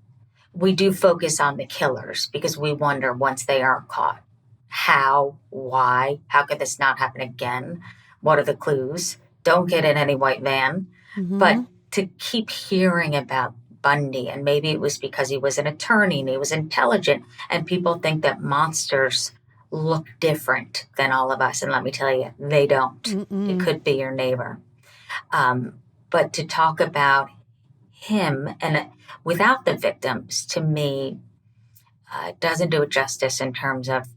We do focus on the killers because we wonder once they are caught, how, why, how could this not happen again? What are the clues? Don't get in any white van. Mm-hmm. But to keep hearing about Bundy, and maybe it was because he was an attorney and he was intelligent, and people think that monsters look different than all of us. And let me tell you, they don't. Mm-mm. It could be your neighbor. But to talk about him and without the victims, to me, doesn't do it justice in terms of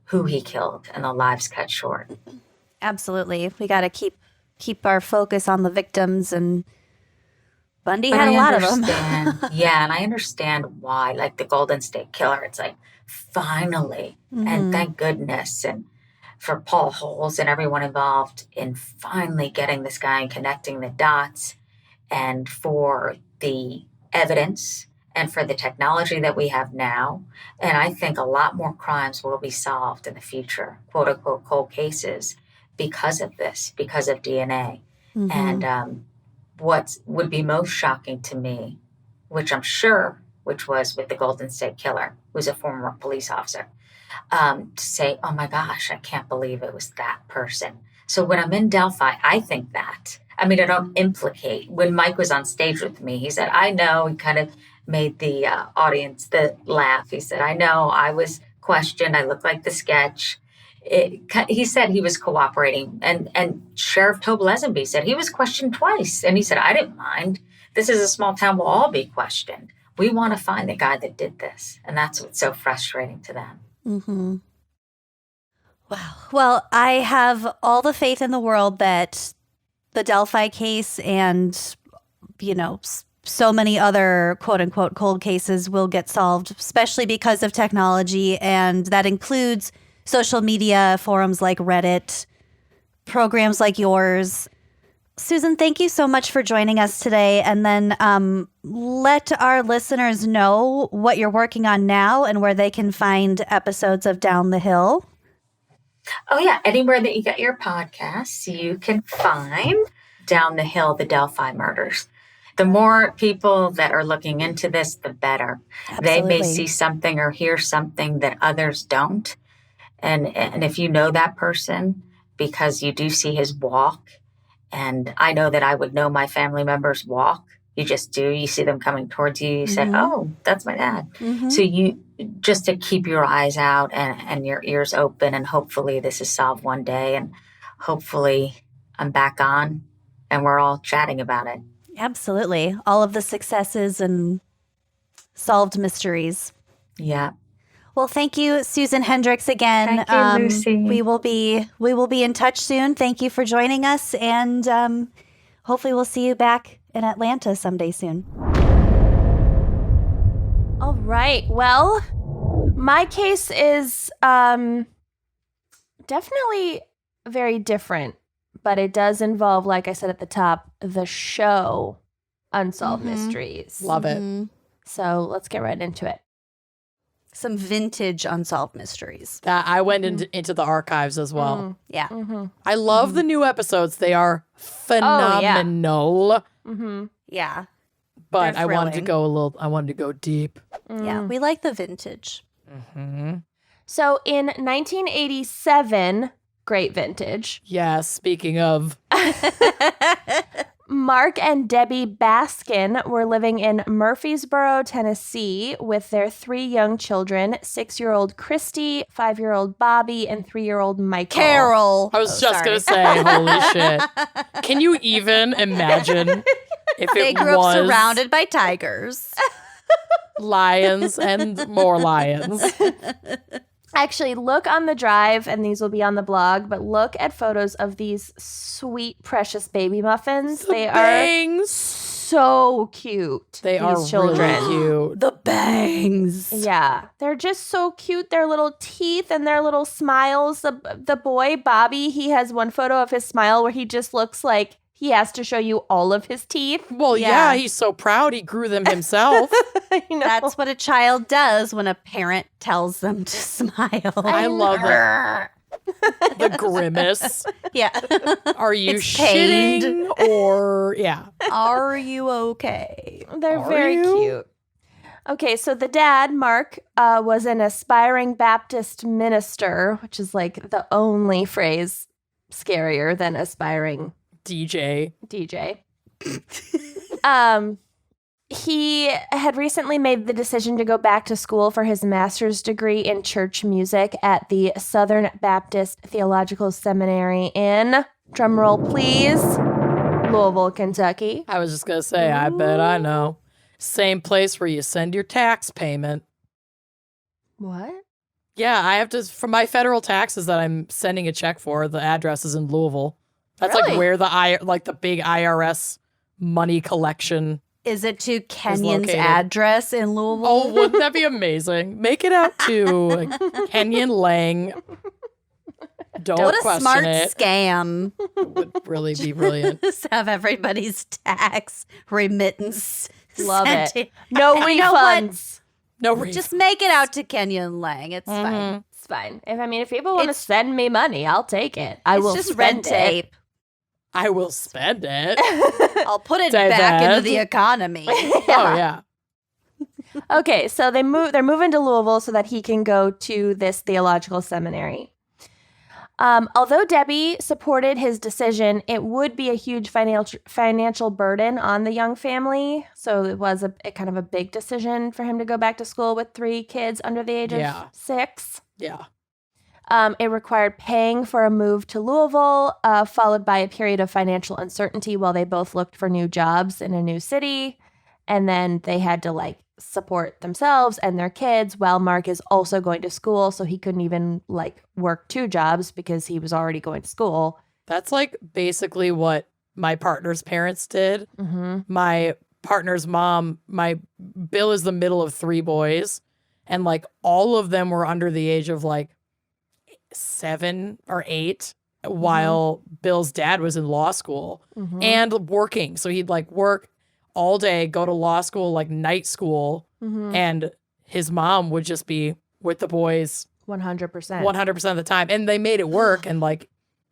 who he killed and the lives cut short. Absolutely. We got to keep our focus on the victims, and Bundy But had a I lot of them. understand. Yeah, and I understand why. Like the Golden State Killer, it's like, finally, and thank goodness, and for Paul Holes and everyone involved in finally getting this guy and connecting the dots, and for the evidence and for the technology that we have now. And I think a lot more crimes will be solved in the future, quote unquote, cold cases, because of this, because of DNA. And what would be most shocking to me, which I'm sure, which was with the Golden State Killer, who's a former police officer, to say, oh my gosh, I can't believe it was that person. So when I'm in Delphi, I think that. I mean, I don't implicate. When Mike was on stage with me, he said, I know, he kind of made the audience laugh. He said, I know, I was questioned. I looked like the sketch. He said he was cooperating. And Sheriff Tobe Lesenby said he was questioned twice. And he said, I didn't mind. This is a small town. We'll all be questioned. We want to find the guy that did this. And that's what's so frustrating to them. Mm-hmm. Wow. Well, I have all the faith in the world that the Delphi case and, so many other quote unquote cold cases will get solved, especially because of technology. And that includes social media, forums like Reddit, programs like yours. Susan, thank you so much for joining us today. And then let our listeners know what you're working on now and where they can find episodes of Down the Hill. Oh, yeah. Anywhere that you get your podcasts, you can find Down the Hill, the Delphi murders. The more people that are looking into this, the better. Absolutely. They may see something or hear something that others don't. And if you know that person, because you do see his walk, and I know that I would know my family members' walk. You just do. You see them coming towards you. You say, oh, that's my dad. So you just to keep your eyes out and your ears open, and hopefully this is solved one day, and hopefully I'm back on and we're all chatting about it. Absolutely. All of the successes and solved mysteries. Yeah. Well, thank you, Susan Hendricks, again. Thank you, Lucy. We will be in touch soon. Thank you for joining us, and hopefully we'll see you back in Atlanta someday soon. All right. Well, my case is definitely very different, but it does involve, like I said at the top, the show Unsolved Mysteries. Love it. So let's get right into it. Some vintage Unsolved Mysteries. That I went into the archives as well. Yeah. I love the new episodes. They are phenomenal. Yeah. But They're I wanted to thrilling. I wanted to go deep. Yeah. We like the vintage. So in 1987, great vintage, Yeah, speaking of, Mark and Debbie Baskin were living in Murfreesboro, Tennessee, with their 3 young children, 6-year-old Christy, 5-year-old Bobby, and 3-year-old Michael. Carol. I was just going to say, holy shit. Can you even imagine if They it grew was up surrounded by tigers. lions and more lions? Actually, look on the drive, and these will be on the blog, but look at photos of these sweet, precious baby muffins. They are Bangs. so cute. They are these children. really cute. The bangs. Yeah, they're just so cute. Their little teeth and their little smiles. The boy, Bobby, he has one photo of his smile where he just looks like he has to show you all of his teeth. Well, yeah, he's so proud he grew them himself. You know? That's what a child does when a parent tells them to smile. I love it. The grimace. Yeah. Are you It's pained. shitting? Or, yeah. Are you okay? They're Are very you? cute. Okay, so the dad, Mark, was an aspiring Baptist minister, which is like the only phrase scarier than aspiring DJ. DJ. He had recently made the decision to go back to school for his master's degree in church music at the Southern Baptist Theological Seminary in, drumroll please, Louisville, Kentucky. I was just going to say, I bet I know. Same place where you send your tax payment. What? Yeah, I have to, for my federal taxes that I'm sending a check for, the address is in Louisville. That's Really? like where the big IRS money collection. Is it to Kenyon's located. address in Louisville? Oh, wouldn't that be amazing? Make it out to Kenyon Lang. Don't what a question smart it. scam. Would really be brilliant. Just have everybody's tax remittance. Love sent it. in. No You know what? refunds. No reason. Just make it out to Kenyon Lang. It's Mm-hmm. fine. It's fine. If people want to It's- send me money, I'll take it. I It's will just spend red tape. I will spend it. I'll put it Say back into that. the economy. Oh, yeah. Okay, so they're moving to Louisville so that he can go to this theological seminary. Although Debbie supported his decision, it would be a huge financial burden on the young family. So it was a kind of a big decision for him to go back to school with 3 kids under the age Yeah. of 6. Yeah. It required paying for a move to Louisville, followed by a period of financial uncertainty while they both looked for new jobs in a new city. And then they had to support themselves and their kids while Mark is also going to school. So he couldn't even work 2 jobs because he was already going to school. That's basically what my partner's parents did. Mm-hmm. My partner's mom, Bill is the middle of 3 boys. And all of them were under the age of 7 or 8 while Bill's dad was in law school Mm-hmm. and working. So he'd work all day, go to law school, night school, Mm-hmm. and his mom would just be with the boys 100%. 100% of the time. And they made it work, and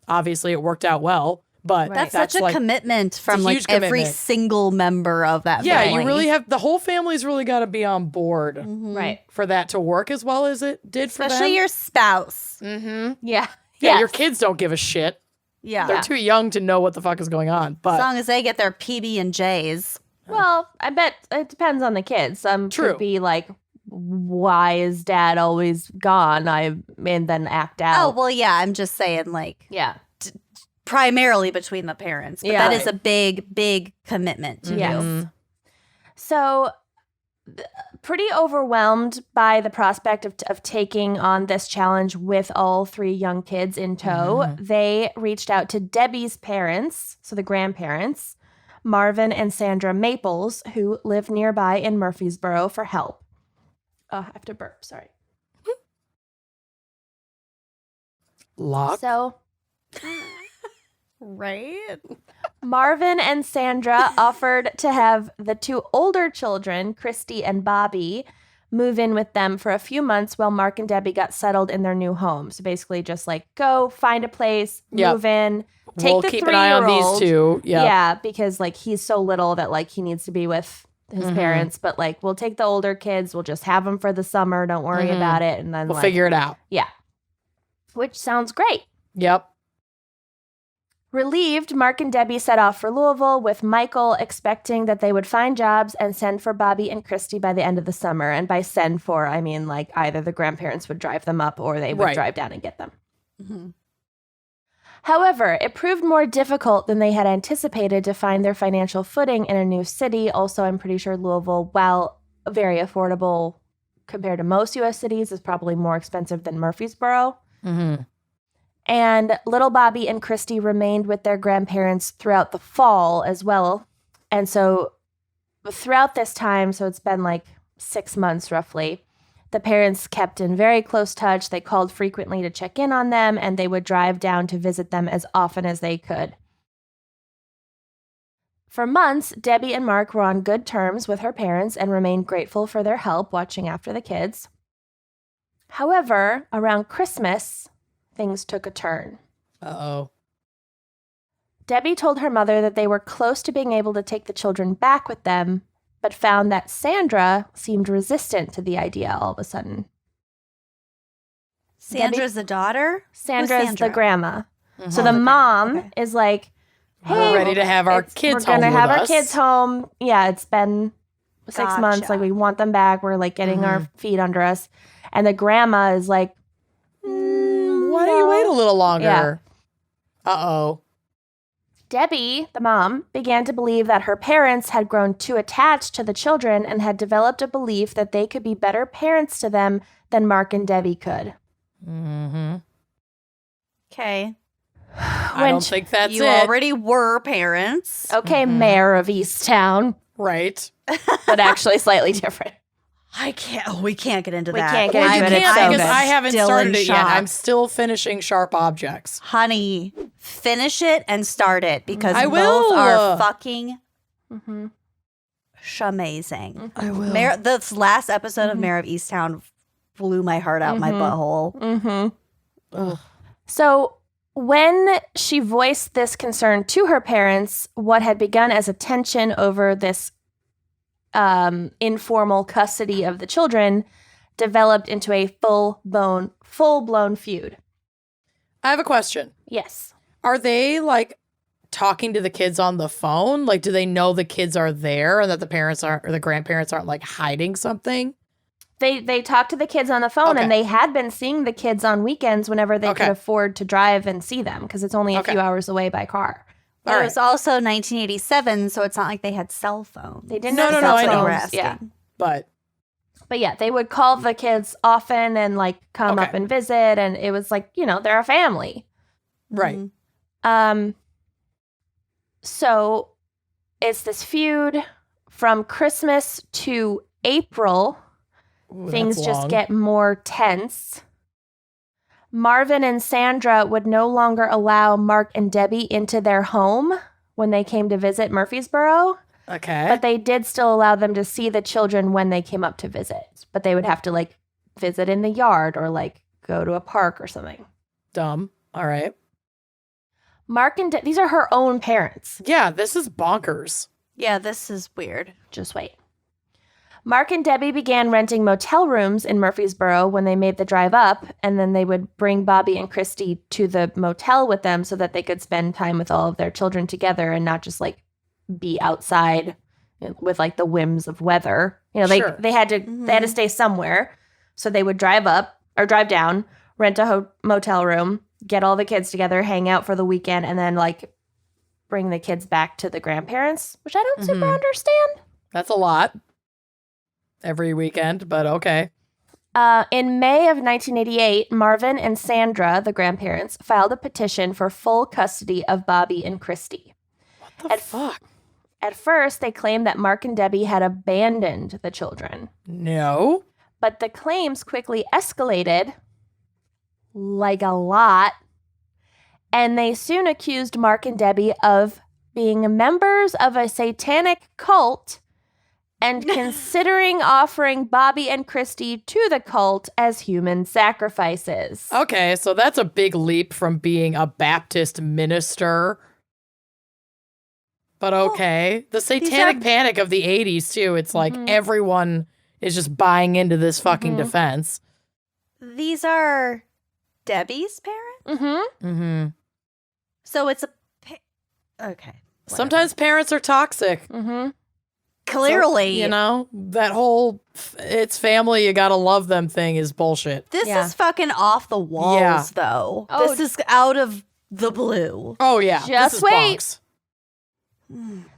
obviously it worked out well. But Right. That's such a commitment from huge every commitment. single member of that yeah, family. you really have the whole family's really got to be on board Mhm. Right. for that to work as well as it did for Especially them. your spouse. Mm-hmm. Yeah. Yeah, Yes. your kids don't give a shit. Yeah. They're too young to know what the fuck is going on. As But long as they get their PB&Js. Well, I bet it depends on the kids. Some True. could be why is dad always gone? And then act out. Oh, well, yeah. I'm just saying, yeah. primarily between the parents. But Yeah. that is a big, big commitment to Yes. do. So, pretty overwhelmed by the prospect of taking on this challenge with all 3 young kids in tow, they reached out to Debbie's parents, so the grandparents, Marvin and Sandra Maples, who live nearby in Murfreesboro, for help. Oh, I have to burp, sorry. Lock. So, Right? Marvin and Sandra offered to have the 2 older children, Christy and Bobby, move in with them for a few months while Mark and Debbie got settled in their new home. So basically just go find a place, Yep. move in, take we'll the keep an eye on these 3-year-old. 2. Yeah. Yeah, because he's so little that he needs to be with his parents. But we'll take the older kids. We'll just have them for the summer. Don't worry about it. And then We'll figure it out. Yeah. Which sounds great. Yep. Relieved, Mark and Debbie set off for Louisville with Michael expecting that they would find jobs and send for Bobby and Christy by the end of the summer. And by send for, I mean either the grandparents would drive them up or they would Right. drive down and get them. Mhm. However, it proved more difficult than they had anticipated to find their financial footing in a new city. Also, I'm pretty sure Louisville, while very affordable compared to most U.S. cities, is probably more expensive than Murfreesboro. Mm-hmm. And little Bobby and Christy remained with their grandparents throughout the fall as well. And so throughout this time, so it's been like 6 months roughly, the parents kept in very close touch. They called frequently to check in on them, and they would drive down to visit them as often as they could. For months, Debbie and Mark were on good terms with her parents and remained grateful for their help watching after the kids. However, around Christmas, things took a turn. Uh-oh. Debbie told her mother that they were close to being able to take the children back with them, but found that Sandra seemed resistant to the idea all of a sudden. Sandra's the daughter? Sandra's Sandra? the grandma. Mhm. So the mom is like, We're hey, ready to have our kids we're home gonna with have our us. kids home. Yeah, it's been 6 months. Gotcha. Like, we want them back. We're like getting our feet under us. And the grandma is like, Why don't you wait a little longer? Yeah. Uh-oh. Debbie, the mom, began to believe that her parents had grown too attached to the children and had developed a belief that they could be better parents to them than Mark and Debbie could. Mm-hmm. Okay. I don't think that's You it. already were parents. Okay, mayor of Easttown, Right. but actually slightly different. We can't get into We that. can't get Well, into you it. It's can't so because good. I haven't Still started in it yet. shock. I'm still finishing Sharp Objects. Honey, finish it and start it because I both will. are fucking Mm-hmm. shamazing. I will. This last episode of Mayor of Easttown blew my heart out my butthole. Mm-hmm. So when she voiced this concern to her parents, what had begun as a tension over this informal custody of the children developed into a full-blown feud. I have a question. Yes. Are they like talking to the kids on the phone? Like, do they know the kids are there and that the parents aren't or the grandparents aren't like hiding something? They talked to the kids on the phone, Okay. and they had been seeing the kids on weekends whenever they Okay. could afford to drive and see them, because it's only a Okay. few hours away by car. But All it right. was also 1987, so it's not like they had cell phones. They didn't No, have no, cell no, I know. phones. Yeah. But But yeah, they would call the kids often and like come Okay. up and visit, and it was like, they're a family. right. Mhm. So it's this feud from Christmas to April. Ooh, Things that's just long. get more tense. Marvin and Sandra would no longer allow Mark and Debbie into their home when they came to visit Murfreesboro, Okay. but they did still allow them to see the children when they came up to visit. But they would have to like visit in the yard or like go to a park or something. Dumb. All right. Mark and these are her own parents. Yeah, this is bonkers. Yeah, this is weird. Just wait. Mark and Debbie began renting motel rooms in Murfreesboro when they made the drive up, and then they would bring Bobby and Christy to the motel with them so that they could spend time with all of their children together and not just like be outside with like the whims of weather. Sure. They had to stay somewhere, so they would drive down, rent a motel room, get all the kids together, hang out for the weekend, and then like bring the kids back to the grandparents, which I don't super understand. That's a lot. Every weekend, but okay. In May of 1988, Marvin and Sandra, the grandparents, filed a petition for full custody of Bobby and Christy. What the fuck? At first, they claimed that Mark and Debbie had abandoned the children, No. but the claims quickly escalated, like a lot, and they soon accused Mark and Debbie of being members of a satanic cult and considering offering Bobby and Christy to the cult as human sacrifices. Okay, so that's a big leap from being a Baptist minister. But okay. The satanic panic of the 80s, too. It's like everyone is just buying into this fucking defense. These are Debbie's parents? Mm-hmm. Mm-hmm. So it's okay. Sometimes parents are toxic. Mm-hmm. Clearly. So, that whole it's family, you gotta love them thing is bullshit. This Yeah. is fucking off the walls, Yeah. though. Oh. This is out of the blue. Oh, yeah. Just this is wait. bonks.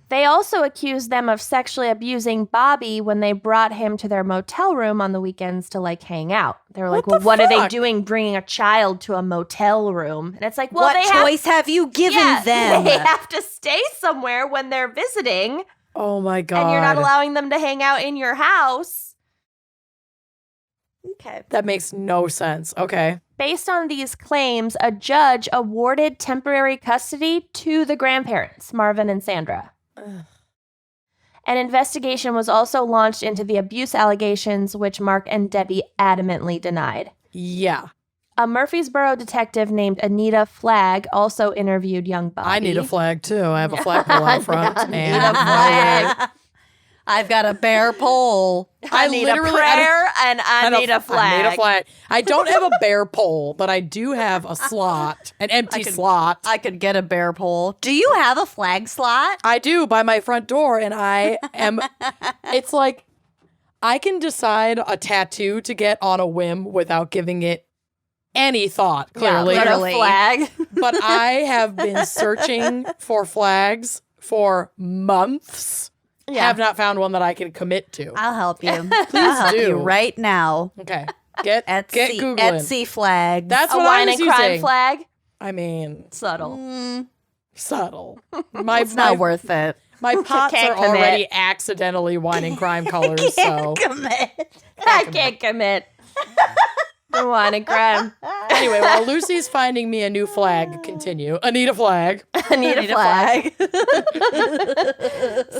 They also accused them of sexually abusing Bobby when they brought him to their motel room on the weekends to like hang out. They were like, What well, the what are they fuck? doing bringing a child to a motel room? And it's like, well, what they choice have you given them? They have to stay somewhere when they're visiting. Oh my God. And you're not allowing them to hang out in your house. Okay. That makes no sense. Okay. Based on these claims, a judge awarded temporary custody to the grandparents, Marvin and Sandra. Ugh. An investigation was also launched into the abuse allegations, which Mark and Debbie adamantly denied. Yeah. A Murfreesboro detective named Anita Flagg also interviewed young Bobby. I need a flag too. I have a flagpole out front. Anita And Flagg. I've got a bare pole. I need a prayer and I need a flag. I need a flag. I don't have a bare pole, but I do have a slot, an empty slot. I could get a bare pole. Do you have a flag slot? I do by my front door, and I am. It's like I can decide a tattoo to get on a whim without giving it any thought. Clearly, Yeah, Literally. a flag. but I have been searching for flags for months. Yeah. Have not found one that I can commit to. I'll help you. I'll help do. you right now. Okay, get Etsy, Googling. Etsy flags. That's A what I wine was and crime using. flag. I mean, Subtle. subtle. My It's not worth it. my pots Can't are commit. already accidentally wine and crime colors. So Commit. I can't commit. Wine and crime. anyway, while Lucy's finding me a new flag, continue. Anita Flag. I need a flag.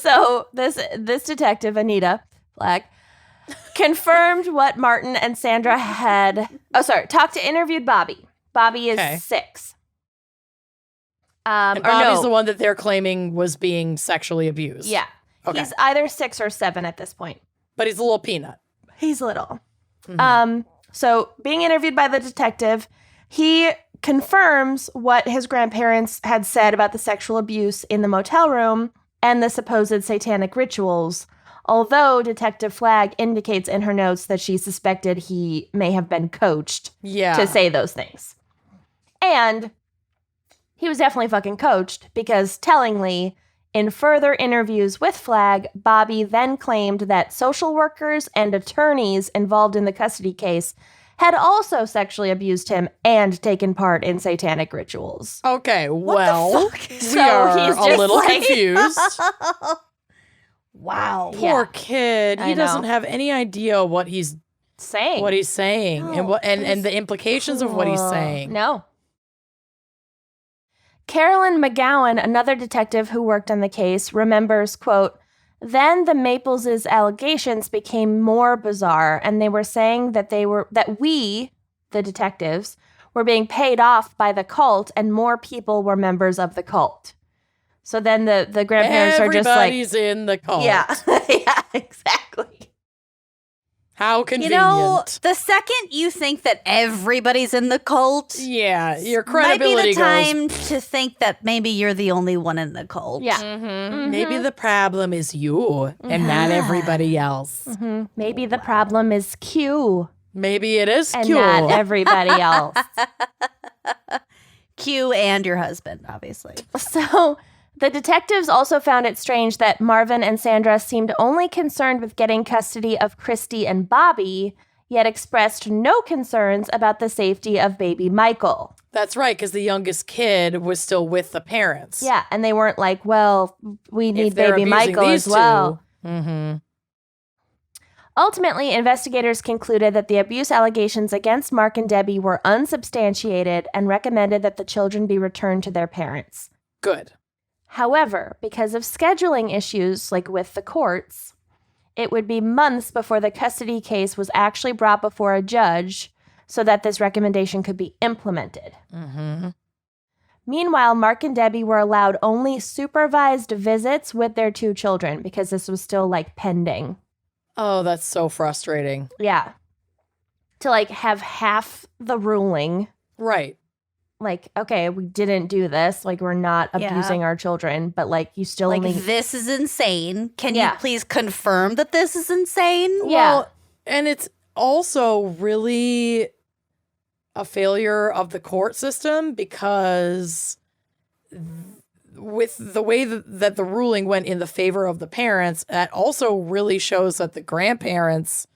So this detective, Anita Flagg, confirmed what Martin and Sandra had. Talked to interviewed Bobby. Bobby is Okay. 6. And Bobby's the one that they're claiming was being sexually abused. Yeah. Okay. He's either 6 or 7 at this point. But he's a little peanut. He's little. So being interviewed by the detective, he confirms what his grandparents had said about the sexual abuse in the motel room and the supposed satanic rituals. Although Detective Flagg indicates in her notes that she suspected he may have been coached Yeah. to say those things. And he was definitely fucking coached because tellingly, in further interviews with Flagg, Bobby then claimed that social workers and attorneys involved in the custody case had also sexually abused him and taken part in satanic rituals. Okay, well, we So are he's a just little like- confused. Wow. Yeah. Poor kid. I He know. doesn't have any idea what he's Saying. and what and the implications of what he's saying. No. Carolyn McGowan, another detective who worked on the case, remembers, quote, "Then the Maples' allegations became more bizarre, and they were saying that we, the detectives, were being paid off by the cult, and more people were members of the cult." So then the grandparents are just like, Everybody's in the cult. yeah, yeah, exactly. How You convenient. know, the second you think that everybody's in the cult, yeah, your might be credibility the time to think that maybe you're the only one in the cult. Yeah. goes. Maybe the problem is you and not everybody else. Maybe the problem is Q Maybe it is and Q. not everybody else. Q and your husband, obviously. So the detectives also found it strange that Marvin and Sandra seemed only concerned with getting custody of Christy and Bobby, yet expressed no concerns about the safety of baby Michael. That's right, because the youngest kid was still with the parents. Yeah, and they weren't like, well, we If need they're baby abusing Michael these as well. two. Mm-hmm. Ultimately, investigators concluded that the abuse allegations against Mark and Debbie were unsubstantiated and recommended that the children be returned to their parents. Good. However, because of scheduling issues, like with the courts, it would be months before the custody case was actually brought before a judge so that this recommendation could be implemented. Mm-hmm. Meanwhile, Mark and Debbie were allowed only supervised visits with their 2 children because this was still like pending. Oh, that's so frustrating. Yeah. To like have half the ruling, Right. like, okay, we didn't do this, like we're not Yeah. abusing our children, but like you still Like, only this is insane. Can Yeah. you please confirm that this is insane? Yeah. Well, and it's also really a failure of the court system because with the way that the ruling went in the favor of the parents, that also really shows that the grandparents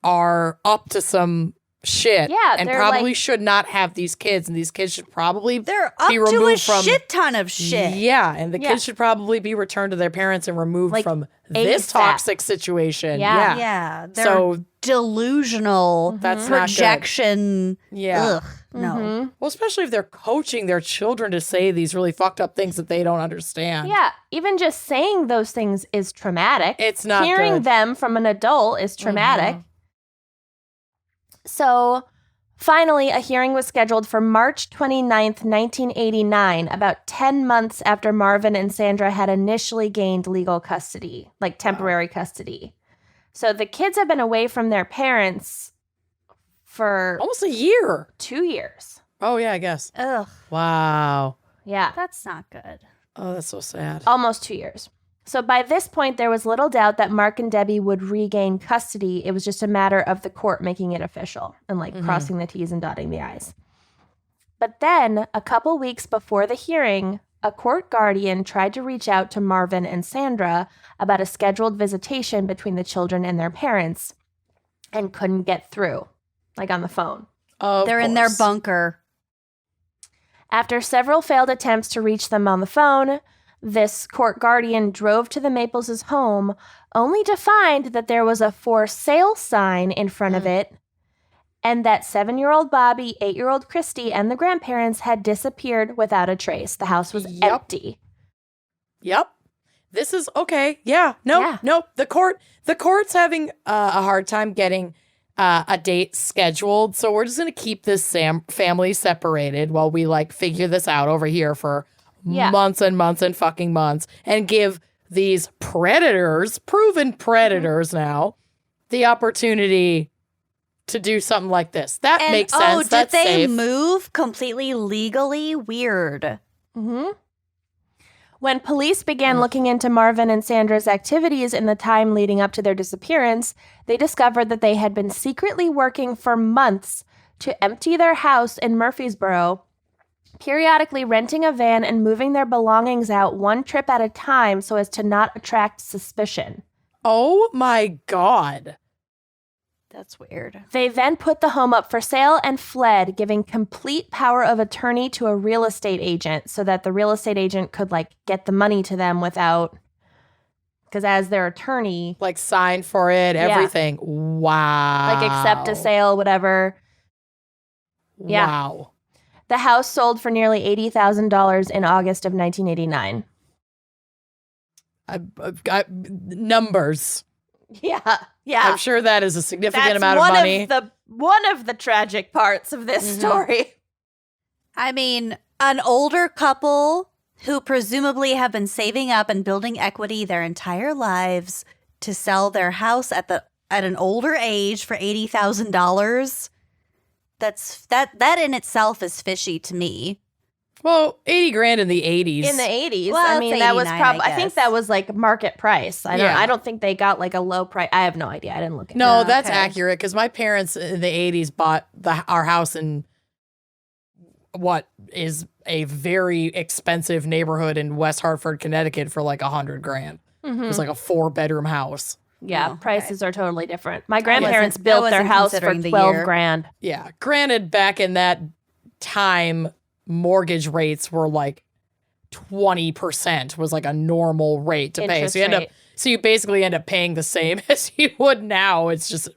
are up to some shit. Yeah, and they're probably like- should not have these kids, and these kids should probably They're up be to a removed from shit ton of shit. Yeah, and the Yeah. kids should probably be returned to their parents and removed Like, from this ASAP. toxic situation. Yeah. Yeah, they're So delusional that's not good. projection. Yeah. Ugh, no. Mhm. Well, especially if they're coaching their children to say these really fucked up things that they don't understand. Yeah, even just saying those things is traumatic. It's not Hearing good. them from an adult is traumatic. So finally, a hearing was scheduled for March 29th, 1989, about 10 months after Marvin and Sandra had initially gained legal custody, like temporary custody. So the kids have been away from their parents for Almost a year. 2 years. Oh, yeah, I guess. Ugh, Wow. Yeah, that's not good. Oh, that's so sad. almost 2 years. So by this point, there was little doubt that Mark and Debbie would regain custody. It was just a matter of the court making it official and like crossing the T's and dotting the I's. But then, a couple weeks before the hearing, a court guardian tried to reach out to Marvin and Sandra about a scheduled visitation between the children and their parents and couldn't get through, like on the phone. They're in their course. bunker. After several failed attempts to reach them on the phone, this court guardian drove to the Maples' home only to find that there was a for sale sign in front of it and that 7-year-old Bobby, 8-year-old Christy, and the grandparents had disappeared without a trace. The house was Yep. empty. Yep. This is okay. Yeah. No, Yeah. no. The court's having a hard time getting a date scheduled. So we're just going to keep this family separated while we like figure this out over here for Yeah. months and months and fucking months and give these predators, proven predators now, the opportunity to do something like this. That And, makes sense. did That's they safe. move completely legally? Weird. Mm-hmm. When police began looking into Marvin and Sandra's activities in the time leading up to their disappearance, they discovered that they had been secretly working for months to empty their house in Murfreesboro, periodically renting a van and moving their belongings out one trip at a time so as to not attract suspicion. Oh my God. That's weird. They then put the home up for sale and fled, giving complete power of attorney to a real estate agent so that the real estate agent could like get the money to them without, because as their attorney, Like sign for it, Yeah. everything. Wow. like accept a sale, whatever. Yeah. Wow. The house sold for nearly $80,000 in August of 1989. Numbers. Yeah, yeah. I'm sure that is a significant That's amount of money. one of the tragic parts of this story. I mean, an older couple who presumably have been saving up and building equity their entire lives to sell their house at an older age for $80,000. That in itself is fishy to me. Well, 80 grand in the 80s. In the 80s, Well, I it's mean, that was 89, probably. I I think guess. that was like market price. Yeah. I don't think they got like a low price. I have no idea. I didn't look at No, it. that's okay. accurate because my parents in the 80s bought our house in what is a very expensive neighborhood in West Hartford, Connecticut for like 100 grand. It was like a 4-bedroom house. Yeah, Oh, okay. prices are totally different. My grandparents I built their wasn't house for considering the 12 year. grand. Yeah. Granted, back in that time, mortgage rates were like 20% was like a normal rate to pay. Interest So rate. so you basically end up paying the same as you would now. It's just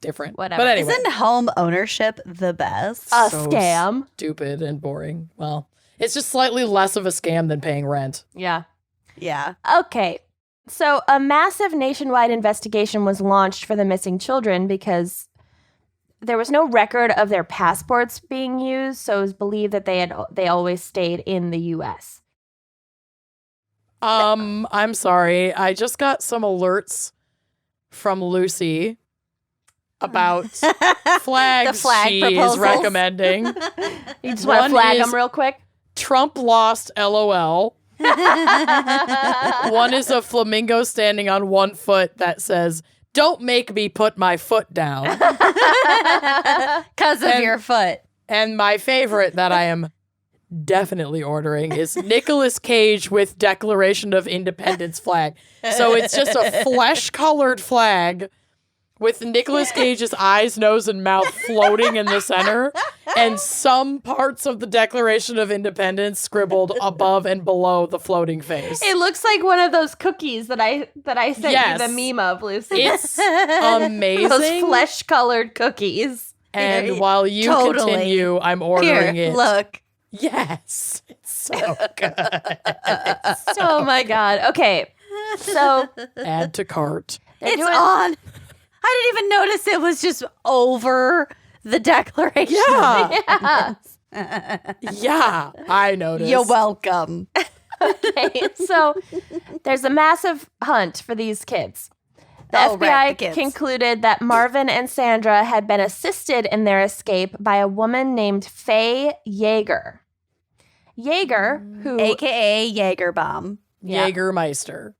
different. Whatever. But anyway, Isn't home ownership the best? A So scam. stupid and boring. Well, it's just slightly less of a scam than paying rent. Yeah. Yeah. Okay. So a massive nationwide investigation was launched for the missing children because there was no record of their passports being used, so it was believed that they always stayed in the US. I'm sorry. I just got some alerts from Lucy about flags The flag she's proposals. recommending. You just want One to flag is- them real quick? Trump lost LOL. One is a flamingo standing on one foot that says, "Don't make me put my foot down." Because of And- your foot. And my favorite that I am definitely ordering is Nicolas Cage with Declaration of Independence flag. So it's just a flesh-colored flag with Nicolas Cage's eyes, nose, and mouth floating in the center, and some parts of the Declaration of Independence scribbled above and below the floating face. It looks like one of those cookies that I sent Yes. you the meme of, Lucy. It's amazing. Those flesh-colored cookies. And while you Totally. continue, I'm ordering Here, it. look. Yes. It's so good. Oh my god. Okay. So Add to cart. they're It's doing- on. I didn't even notice it was just over the Declaration. Yeah. Yeah. Yeah. I noticed. You're welcome. Okay. So there's a massive hunt for these kids. The Oh, FBI right, the kids. concluded that Marvin and Sandra had been assisted in their escape by a woman named Faye Yeager. Yeager, who AKA Jaegerbomb. Yeah. Jägermeister.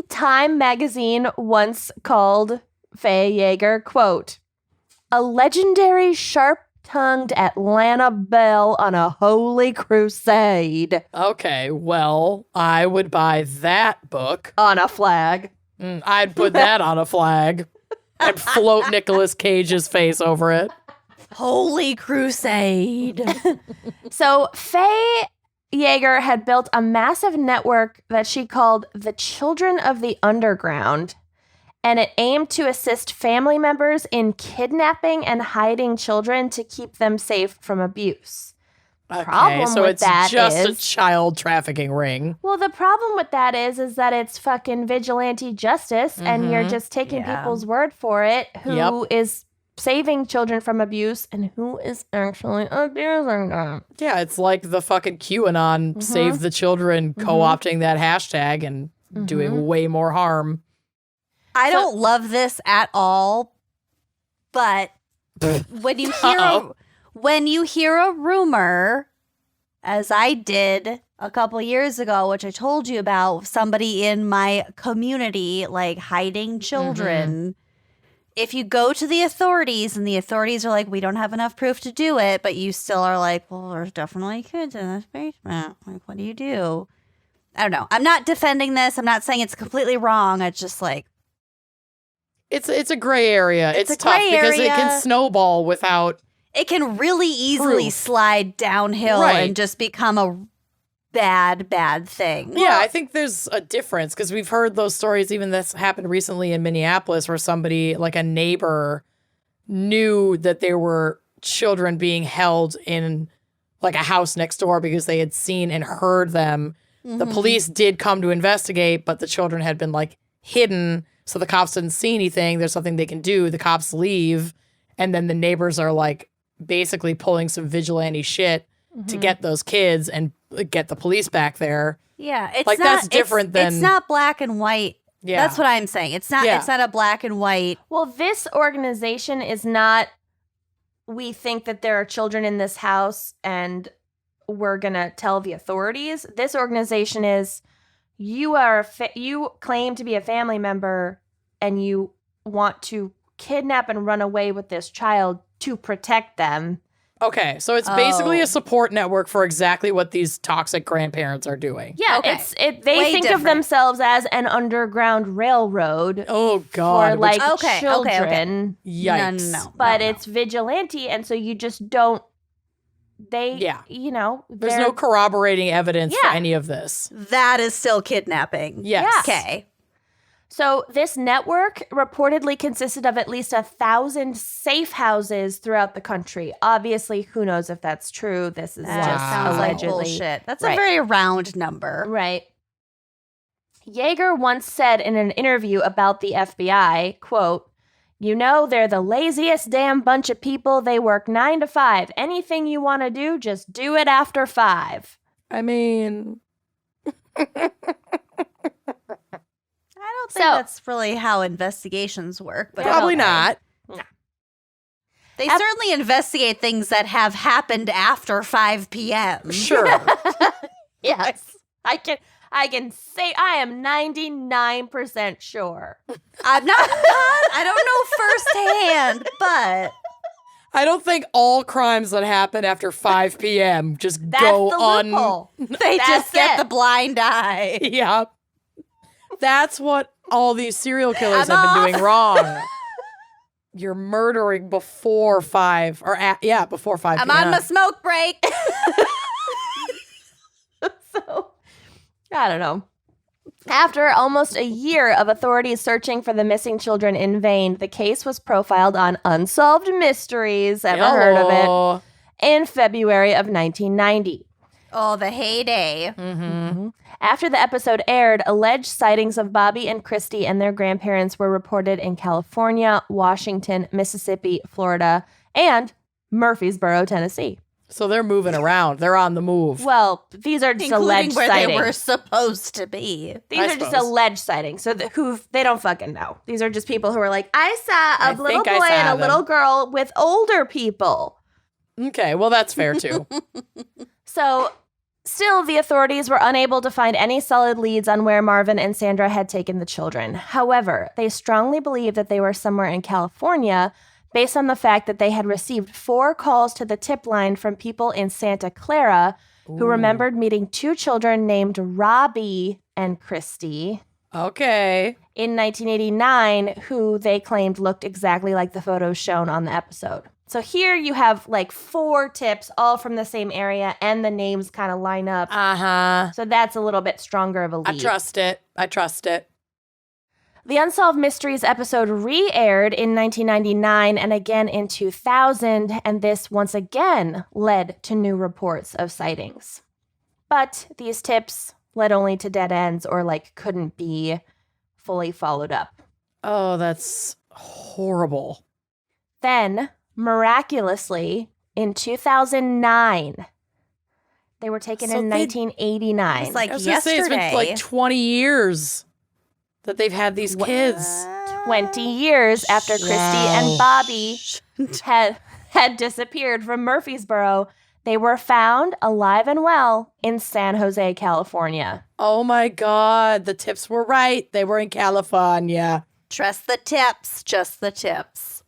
Time magazine once called Faye Yeager, quote, a legendary sharp-tongued Atlanta belle on a holy crusade. Okay, well, I would buy that book. On a flag. I'd put that on a flag and float Nicolas Cage's face over it. Holy Crusade. So Faye Yeager had built a massive network that she called the Children of the Underground, and it aimed to assist family members in kidnapping and hiding children to keep them safe from abuse. Okay, Problem so with it's that just a is- child trafficking ring. Well, the problem with that is that it's fucking vigilante justice, and you're just taking Yeah. people's word for it, who is Yep. saving children from abuse and who is actually abusing them. Yeah, it's like the fucking QAnon save the children co-opting that hashtag and doing way more harm. I don't love this at all, but when you hear Uh-oh. when you hear a rumor, as I did a couple years ago, which I told you about, somebody in my community like hiding children. If you go to the authorities and the authorities are like, we don't have enough proof to do it, but you still are like, well, there's definitely kids in this basement. Like, what do you do? I don't know. I'm not defending this. I'm not saying it's completely wrong. It's just like, It's a gray area. It's It's a tough gray because it area. can snowball without. it can really easily Proof. slide downhill Right. and just become a bad thing. Yeah, I think there's a difference because we've heard those stories. Even this happened recently in Minneapolis, where somebody, like a neighbor, knew that there were children being held in like a house next door because they had seen and heard them. The police did come to investigate, but the children had been like hidden, so the cops didn't see anything. There's something they can do. The cops leave, and then the neighbors are like basically pulling some vigilante shit to get those kids and get the police back there. Yeah, it's Like, not, that's different it's than- not black and white. Yeah. That's what I'm saying. It's not. Yeah. It's not a black and white. Well, this organization is not, we think that there are children in this house and we're going to tell the authorities. This organization is, you claim to be a family member and you want to kidnap and run away with this child to protect them. Okay, so it's basically Oh. a support network for exactly what these toxic grandparents are doing. Yeah, Okay. they Way think different. of themselves as an underground railroad Oh God! for like Okay, okay, children. yikes! No. But it's vigilante, and so you just don't. They, Yeah. you know, There's they're- no corroborating evidence for Yeah. any of this. That is still kidnapping. Yes. Okay. So this network reportedly consisted of at least 1,000 safe houses throughout the country. Obviously, who knows if that's true? This is That just sounds like allegedly. bullshit. That's a Right. very round number. Right. Yeager once said in an interview about the FBI, quote, "You know, they're the laziest damn bunch of people. They work 9 to 5. Anything you want to do, just do it after 5. I mean, I don't think So- that's really how investigations work, but probably okay. not. They certainly investigate things that have happened after 5 p.m. Sure. Yes. I can say I am 99% sure. I'm not. I don't know firsthand, but I don't think all crimes that happen after 5 p.m. just That's go the on. loophole. they That's just get it. the blind eye. Yeah. That's what all these serial killers have been doing wrong. You're murdering before 5 or before 5 I'm p.m. on my smoke break. So, I don't know. After almost a year of authorities searching for the missing children in vain, the case was profiled on Unsolved Mysteries. Ever heard of it? In February of 1990. Oh, the heyday. Mm-hmm. After the episode aired, alleged sightings of Bobby and Christy and their grandparents were reported in California, Washington, Mississippi, Florida, and Murfreesboro, Tennessee. So they're moving around. They're on the move. Well, these are just Including alleged where sightings. they were supposed to be. These I are just suppose. alleged sightings. So they don't fucking know. These are just people who are like, I saw I a little think I boy saw and a them. little girl with older people. Okay, well, that's fair, too. So, still, the authorities were unable to find any solid leads on where Marvin and Sandra had taken the children. However, they strongly believed that they were somewhere in California based on the fact that they had received 4 calls to the tip line from people in Santa Clara who remembered meeting 2 children named Robbie and Christy Okay. in 1989 who they claimed looked exactly like the photos shown on the episode. So here you have like 4 tips all from the same area and the names kind of line up. Uh-huh. So that's a little bit stronger of a lead. I trust it. The Unsolved Mysteries episode re-aired in 1999 and again in 2000, and this once again led to new reports of sightings. But these tips led only to dead ends or like couldn't be fully followed up. Oh, that's horrible. Then, miraculously, in 2009, they were taken So in they- 1989. It's like I was going to say, yesterday. it's been like 20 years that they've had these kids. 20 years after Christy and Bobby had disappeared from Murfreesboro, they were found alive and well in San Jose, California. Oh, my God. The tips were right. They were in California. Trust the tips, just the tips.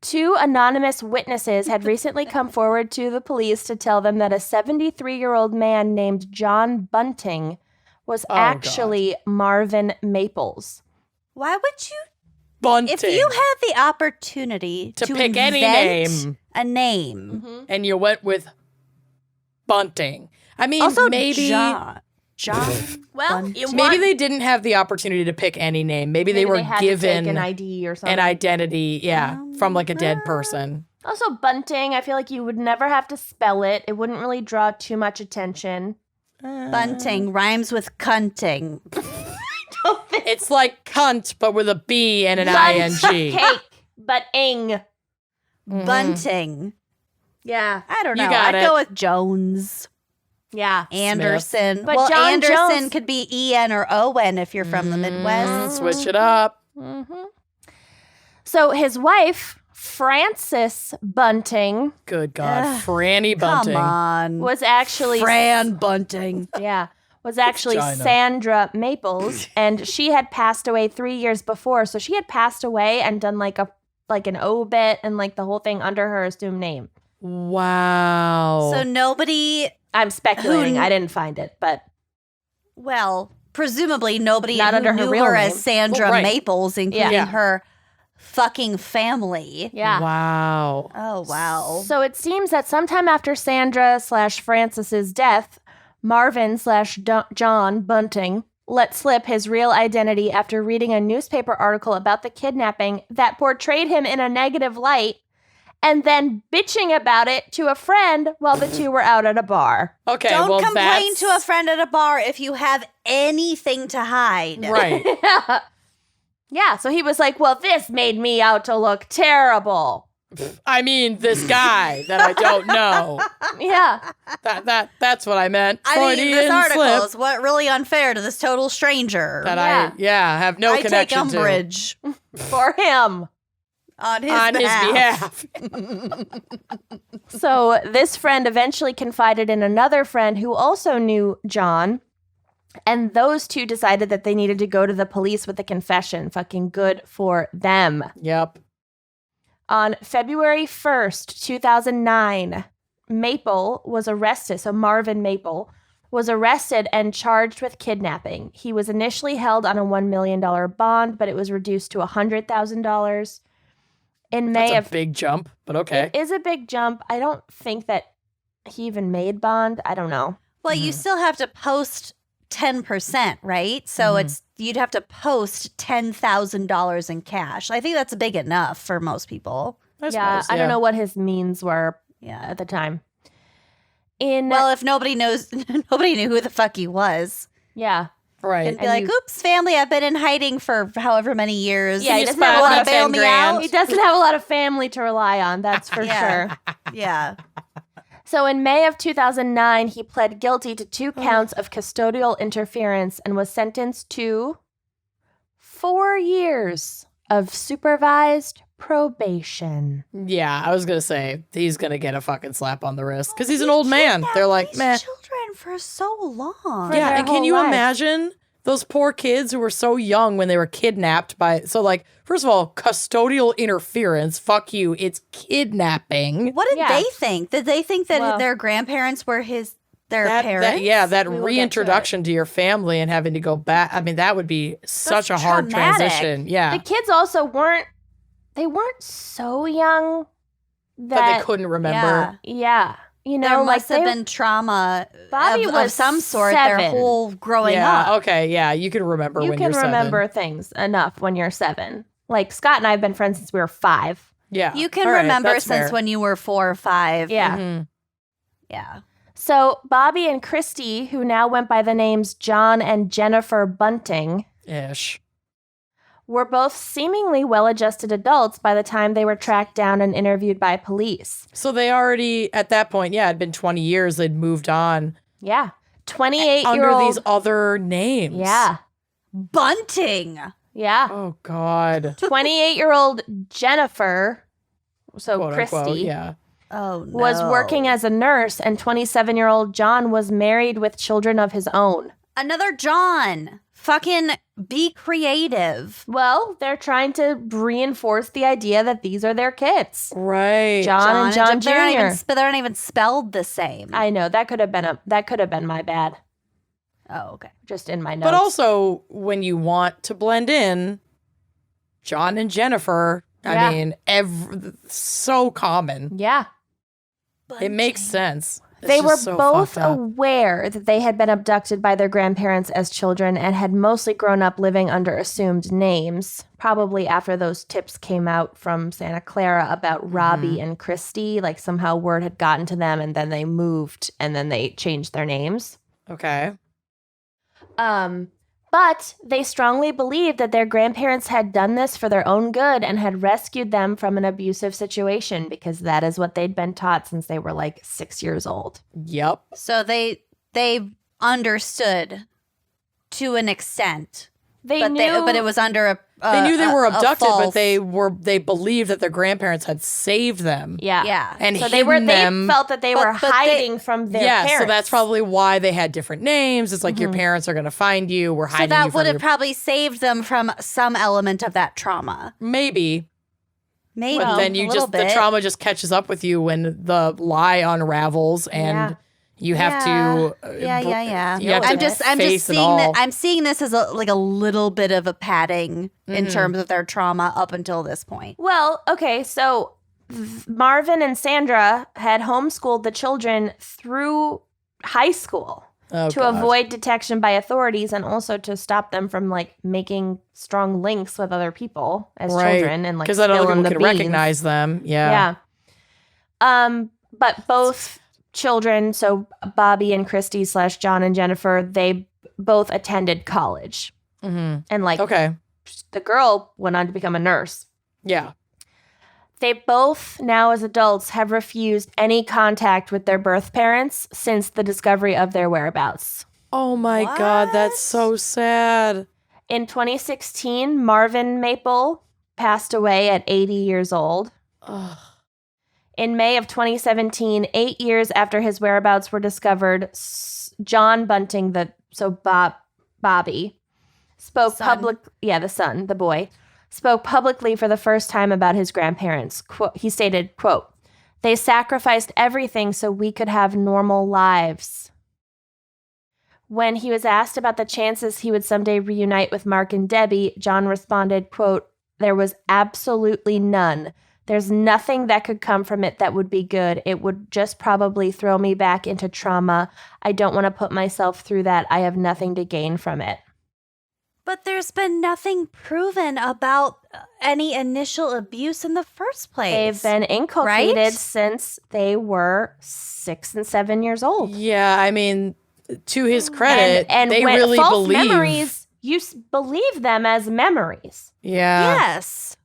2 anonymous witnesses had recently come forward to the police to tell them that a 73-year-old man named John Bunting was actually Marvin Maples. Why would you, Bunting. if you had the opportunity To pick any invent name. a name, And you went with Bunting. I mean, also maybe John. Well, maybe they didn't have the opportunity to pick any name. Maybe they were had to take given an ID or something. an identity, from like a dead person. Also, Bunting, I feel like you would never have to spell it. It wouldn't really draw too much attention. Bunting rhymes with cunting. It's like cunt, but with a B and an ing. Cake, but ing. Bunting. Yeah. I don't know. You got I'd it. go with Jones. Yeah. Anderson. But well, John Anderson Jones- could be E-N or O-N if you're from the Midwest. Switch it up. So his wife, Frances Bunting, Good God. Franny Bunting. Come on. was actually Fran Bunting. was actually Vagina. Sandra Maples, and she had passed away 3 years before. So she had passed away and done like an obit and like the whole thing under her assumed name. Wow. So nobody, I'm speculating. Who- I didn't find it, but well, presumably nobody Not who under her knew real her name. as Sandra Well, right. Maples, including Yeah. her fucking family. yeah. Wow. Oh, wow. So it seems that sometime after Sandra/Frances's death, Marvin/John Bunting let slip his real identity after reading a newspaper article about the kidnapping that portrayed him in a negative light and then bitching about it to a friend while the two were out at a bar. Okay, Don't well, complain that's to a friend at a bar if you have anything to hide. Right. Yeah, so he was like, well, this made me out to look terrible. I mean, this guy that I don't know. Yeah. That's what I meant. I mean, this Freudian article slip is what really unfair to this total stranger. that Yeah. I have no I take connection to umbrage For him. on his on behalf. his behalf. So this friend eventually confided in another friend who also knew John. And those two decided that they needed to go to the police with a confession. Fucking good for them. Yep. On February 1st, 2009, Maple was arrested. So Marvin Maple was arrested and charged with kidnapping. He was initially held on a $1 million bond, but it was reduced to $100,000. In May That's a big jump, but okay. It is a big jump. I don't think that he even made bond. I don't know. Well, you still have to post 10%, right? So you'd have to post $10,000 in cash. I think that's big enough for most people. I suppose, I don't know what his means were at the time. Well, if nobody knows, nobody knew who the fuck he was. Yeah. Right. And be like, oops, family, I've been in hiding for however many years. Yeah, you just want to bail me out. He doesn't have a lot of family to rely on, that's for sure. Yeah. So in May of 2009, he pled guilty to 2 counts of custodial interference and was sentenced to 4 years of supervised probation. Yeah, I was going to say, he's going to get a fucking slap on the wrist because he's an old man. They're like, meh. Children for so long. For Yeah, their and can whole you lives. imagine those poor kids who were so young when they were kidnapped by... So, like, first of all, custodial interference. Fuck you. It's kidnapping. What did they think? Did they think that their grandparents were their parents? That We will get to reintroduction to your family and having to go back. I mean, that would be such a hard traumatic. transition. Yeah. The kids also weren't so young But that they couldn't remember. Yeah. You know, There like must have been trauma Bobby of was some sort their 7. whole growing Yeah, up. okay, yeah. You can remember you when can you're 7. remember things enough when you're 7. Like Scott and I have been friends since we were 5. Yeah. You can All right, remember that's since fair. when you were 4 or 5. Yeah. Mhm. Yeah. So Bobby and Christy, who now went by the names John and Jennifer Bunting, Ish. were both seemingly well-adjusted adults by the time they were tracked down and interviewed by police. So they already, at that point, yeah, it'd been 20 years. They'd moved on. Yeah. 28-year-old. Under these other names. Yeah. Bunting. Yeah. Oh, God. 28-year-old Jennifer, so Quote, Christy, unquote, yeah. Oh, no. was working as a nurse, and 27-year-old John was married with children of his own. Another John. Fucking be creative. Well, they're trying to reinforce the idea that these are their kids. Right. John and John Jr. They're not even spelled the same. I know that could have been my bad. Oh, okay. Just in my notes. But also, when you want to blend in, John and Jennifer, Yeah. I mean, so common. yeah. It makes sense. It's They just were so both fucked up. aware that they had been abducted by their grandparents as children and had mostly grown up living under assumed names, probably after those tips came out from Santa Clara about Robbie and Christy. Like somehow word had gotten to them and then they moved and then they changed their names. Okay. But they strongly believed that their grandparents had done this for their own good and had rescued them from an abusive situation because that is what they'd been taught since they were like 6 years old. Yep. So they understood to an extent. They knew, But it was under a They knew they were a abducted, but false- they believed that their grandparents had saved them. yeah. Yeah. And So they them. felt that they But- were but they- hiding from their Yeah, parents. so that's probably why they had different names. It's like your parents are going to find you. We're So hiding you that from would have your... probably saved them from some element of that trauma. Maybe. Maybe. But then a you little just, the bit. trauma just catches up with you when the lie unravels and Yeah. you have to... Yeah. You have I'm to just face it seeing all. that. I'm seeing this as a little bit of a padding in Mm-hmm. terms of their trauma up until this point. Well, okay, so Marvin and Sandra had homeschooled the children through high school Oh, to God. avoid detection by authorities and also to stop them from like making strong links with other people as Right. children and like Because then other spilling people the can beans. recognize them. Yeah. Yeah. But both children, so Bobby and Christy / John and Jennifer, they both attended college. Mm-hmm. And like Okay. the girl went on to become a nurse. Yeah. They both, now as adults, have refused any contact with their birth parents since the discovery of their whereabouts. Oh, my God. That's What? so sad. In 2016, Marvin Maple passed away at 80 years old. Ugh. In May of 2017, 8 years after his whereabouts were discovered, John Bunting, Bobby, spoke the son, the boy, spoke publicly for the first time about his grandparents. He stated, quote, "They sacrificed everything so we could have normal lives." When he was asked about the chances he would someday reunite with Mark and Debbie, John responded, quote, "There was absolutely none. There's nothing that could come from it that would be good. It would just probably throw me back into trauma. I don't want to put myself through that. I have nothing to gain from it." But there's been nothing proven about any initial abuse in the first place. They've been inculcated right? since they were 6 and 7 years old. Yeah, I mean, to his credit, and they when really false believe. memories, you believe them as memories. Yeah. Yes.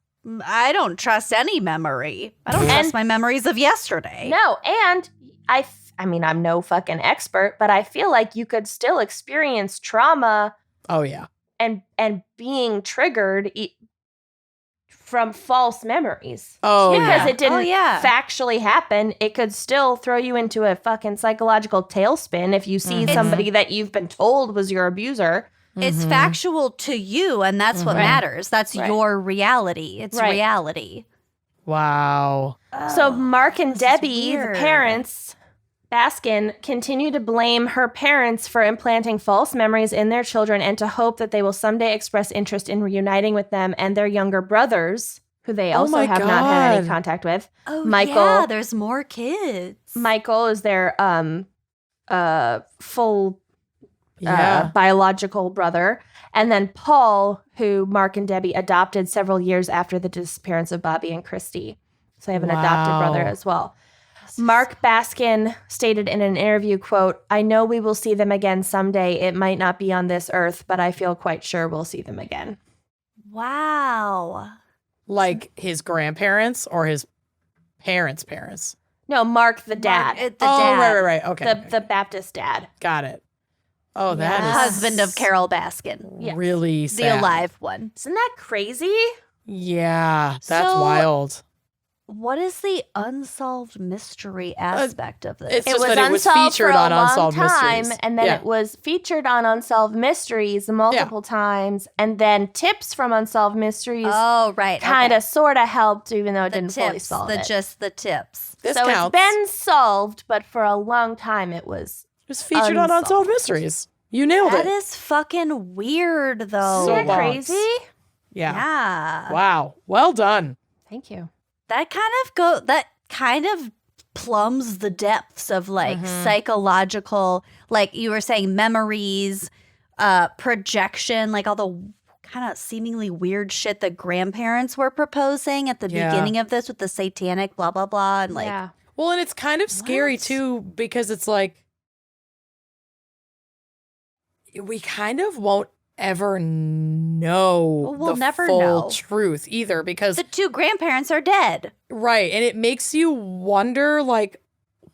I don't trust any memory. I don't trust my memories of yesterday. No, and I mean, I'm no fucking expert, but I feel like you could still experience trauma Oh, yeah. and being triggered from false memories. Oh, Yeah. Because yeah. it didn't Oh, yeah. factually happen, it could still throw you into a fucking psychological tailspin if you see somebody that you've been told was your abuser. It's factual to you, and that's what matters. That's Right. your reality. It's Right. reality. Wow. So Mark and this is Debbie, the weird. parents, Baskin, continue to blame her parents for implanting false memories in their children and to hope that they will someday express interest in reuniting with them and their younger brothers, who they Oh also my have not had any God. contact with. Oh, Michael- yeah, there's more kids. Michael is their full Yeah. biological brother. And then Paul, who Mark and Debbie adopted several years after the disappearance of Bobby and Christy. So they have an adopted Wow. brother as well. Mark Baskin stated in an interview, quote, "I know we will see them again someday. It might not be on this earth, but I feel quite sure we'll see them again." Wow. Like his grandparents or his parents' parents? No, Mark the dad. Mark, the Oh, dad. right. Okay. the Baptist dad. Got it. Oh, that Yeah. is Husband of Carol Baskin. Yes. really The sad. alive one. Isn't that crazy? Yeah, that's So- wild. What is the unsolved mystery aspect of this? it's just was that it was unsolved featured for a on long Unsolved time, Mysteries. and then Yeah. it was featured on Unsolved Mysteries multiple times, and then tips from Unsolved Mysteries oh, right. kind okay. of sort of helped, even though it The didn't fully tips, solve it. just the tips. This so counts. it's been solved, but for a long time it was. It was featured on unsolved. Unsolved Mysteries. You nailed That it. is fucking weird, though. So Isn't that long. crazy? Yeah. Yeah. Wow. Well done. Thank you. That kind of plumbs the depths of like psychological, like you were saying, memories, projection, like all the kind of seemingly weird shit that grandparents were proposing at the Yeah. beginning of this with the satanic blah blah blah, and like yeah. Well, and it's kind of scary What? too, because it's like we kind of won't ever know Well, we'll the never full know. truth either, because the two grandparents are dead. right, and it makes you wonder, like,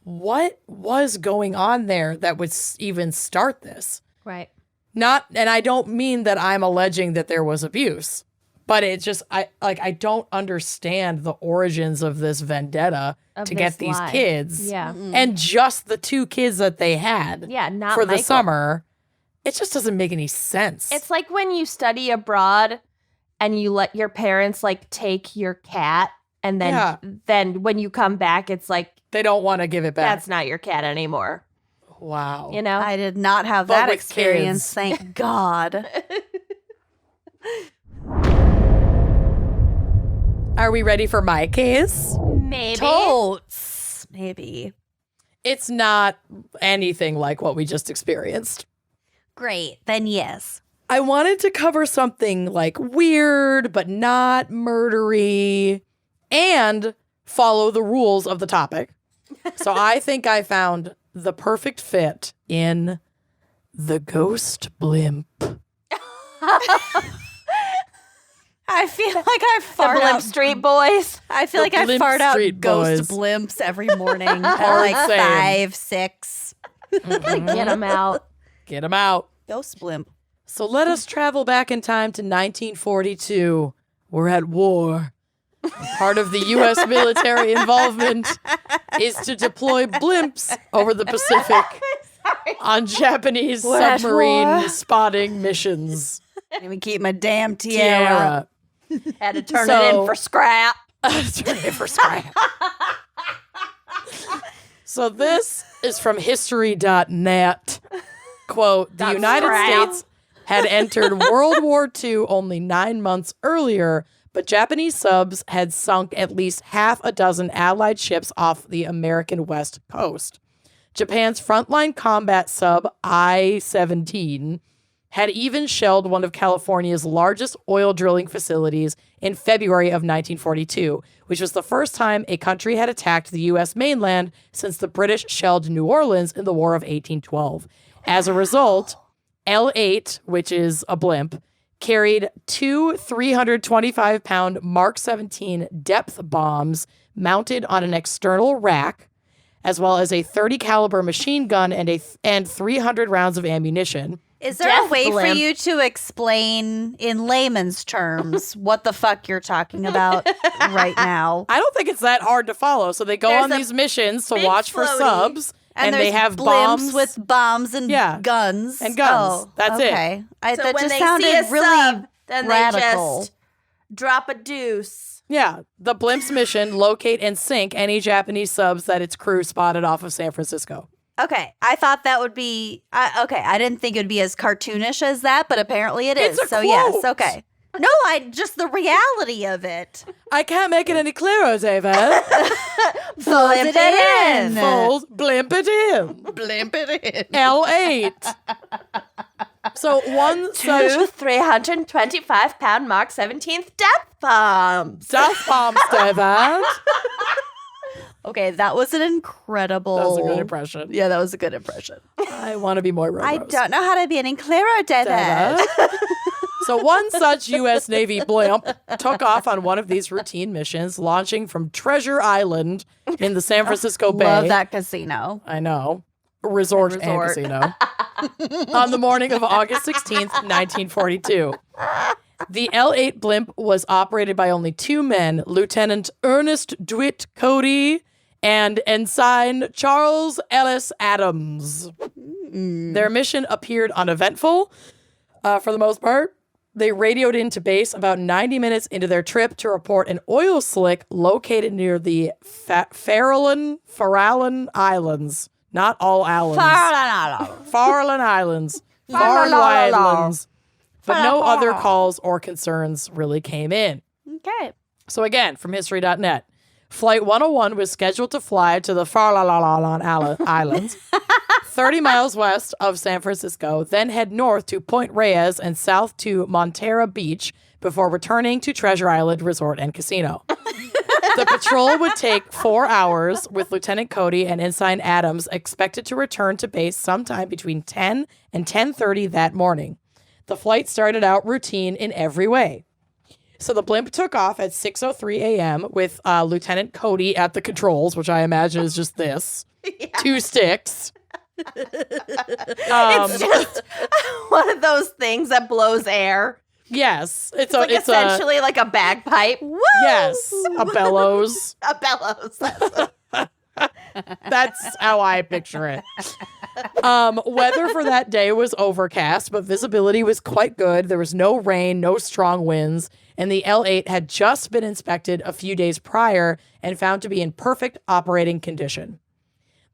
what was going on there that would even start this? Right. Not, and I don't mean that I'm alleging that there was abuse, but it just, I don't understand the origins of this vendetta Of to this get these lie. kids. Yeah. And just the two kids that they had Yeah, not for the Michael. summer. It just doesn't make any sense. It's like when you study abroad and you let your parents like take your cat, and then Yeah. then when you come back, it's like they don't want to give it back. that's not your cat anymore. Wow. You know? I did not have But that with experience, kids. thank God. Are we ready for my case? Maybe. Totes, maybe. It's not anything like what we just experienced. Great, then yes. I wanted to cover something like weird, but not murdery, and follow the rules of the topic. So I think I found the perfect fit in the Ghost Blimp. I feel like I The fart Blimp out. Street Boys. I feel The like I Blimp fart out Street ghost Boys. blimps every morning at Hard like same. 5, 6. Get them out. Get them out. Ghost blimp. So let us travel back in time to 1942. We're at war. Part of the U.S. military involvement is to deploy blimps over the Pacific on Japanese We're at submarine war. spotting missions. Let me keep my damn tiara. Tiara. Had to turn it So- in for scrap. Turn it for scrap. So this is from history.net. quote, the United States had entered World War II only 9 months earlier, but Japanese subs had sunk at least half a dozen Allied ships off the American West Coast. Japan's frontline combat sub I-17 had even shelled one of California's largest oil drilling facilities in February of 1942, which was the first time a country had attacked the U.S. mainland since the British shelled New Orleans in the War of 1812. As a result, L8, which is a blimp, carried 2 325-pound Mark 17 depth bombs mounted on an external rack, as well as a 30 caliber machine gun and 300 rounds of ammunition. Is there a way for you to explain in layman's terms what the fuck you're talking about right now? I don't think it's that hard to follow. So they go on these missions to watch for subs, and they have blimps bombs with bombs and guns. And guns. That's it. Okay. So that when just they sounded see a really sub, then radical. they just drop a deuce. Yeah. The blimp's mission, locate and sink any Japanese subs that its crew spotted off of San Francisco. Okay, I thought that would be I didn't think it would be as cartoonish as that, but apparently it is. It's a so quote. yes, okay. No, just the reality of it. I can't make it any clearer, David. Fold it in. Fold, blimp it in. Blimp it in. L8. So one such 2 325-pound Mark 17th depth bombs. death bombs, David. Okay, that was an incredible. That was a good impression. Yeah, that was a good impression. I want to be more Rose. I don't know how to be any clearer, David. So one such U.S. Navy blimp took off on one of these routine missions, launching from Treasure Island in the San Francisco Bay. Love that casino. I know. Resort. And casino. On the morning of August 16th, 1942. The L8 blimp was operated by only 2 men, Lieutenant Ernest DeWitt Cody and Ensign Charles Ellis Adams. Their mission appeared uneventful for the most part. They radioed into base about 90 minutes into their trip to report an oil slick located near the Farallon Islands. Not all islands. Farallon Islands. Farallon Islands. But no other calls or concerns really came in. Okay. So again, from history.net, Flight 101 was scheduled to fly to the Farallon Islands, 30 miles west of San Francisco, then head north to Point Reyes and south to Montera Beach before returning to Treasure Island Resort and Casino. The patrol would take 4 hours, with Lieutenant Cody and Ensign Adams expected to return to base sometime between 10 and 10:30 that morning. The flight started out routine in every way. So the blimp took off at 6:03 a.m. with Lieutenant Cody at the controls, which I imagine is just this. 2 sticks. It's just one of those things that blows air. Yes. It's essentially like a bagpipe. Woo! Yes. A bellows. A bellows. That's how I picture it. Weather for that day was overcast, but visibility was quite good. There was no rain, no strong winds, and the L8 had just been inspected a few days prior and found to be in perfect operating condition.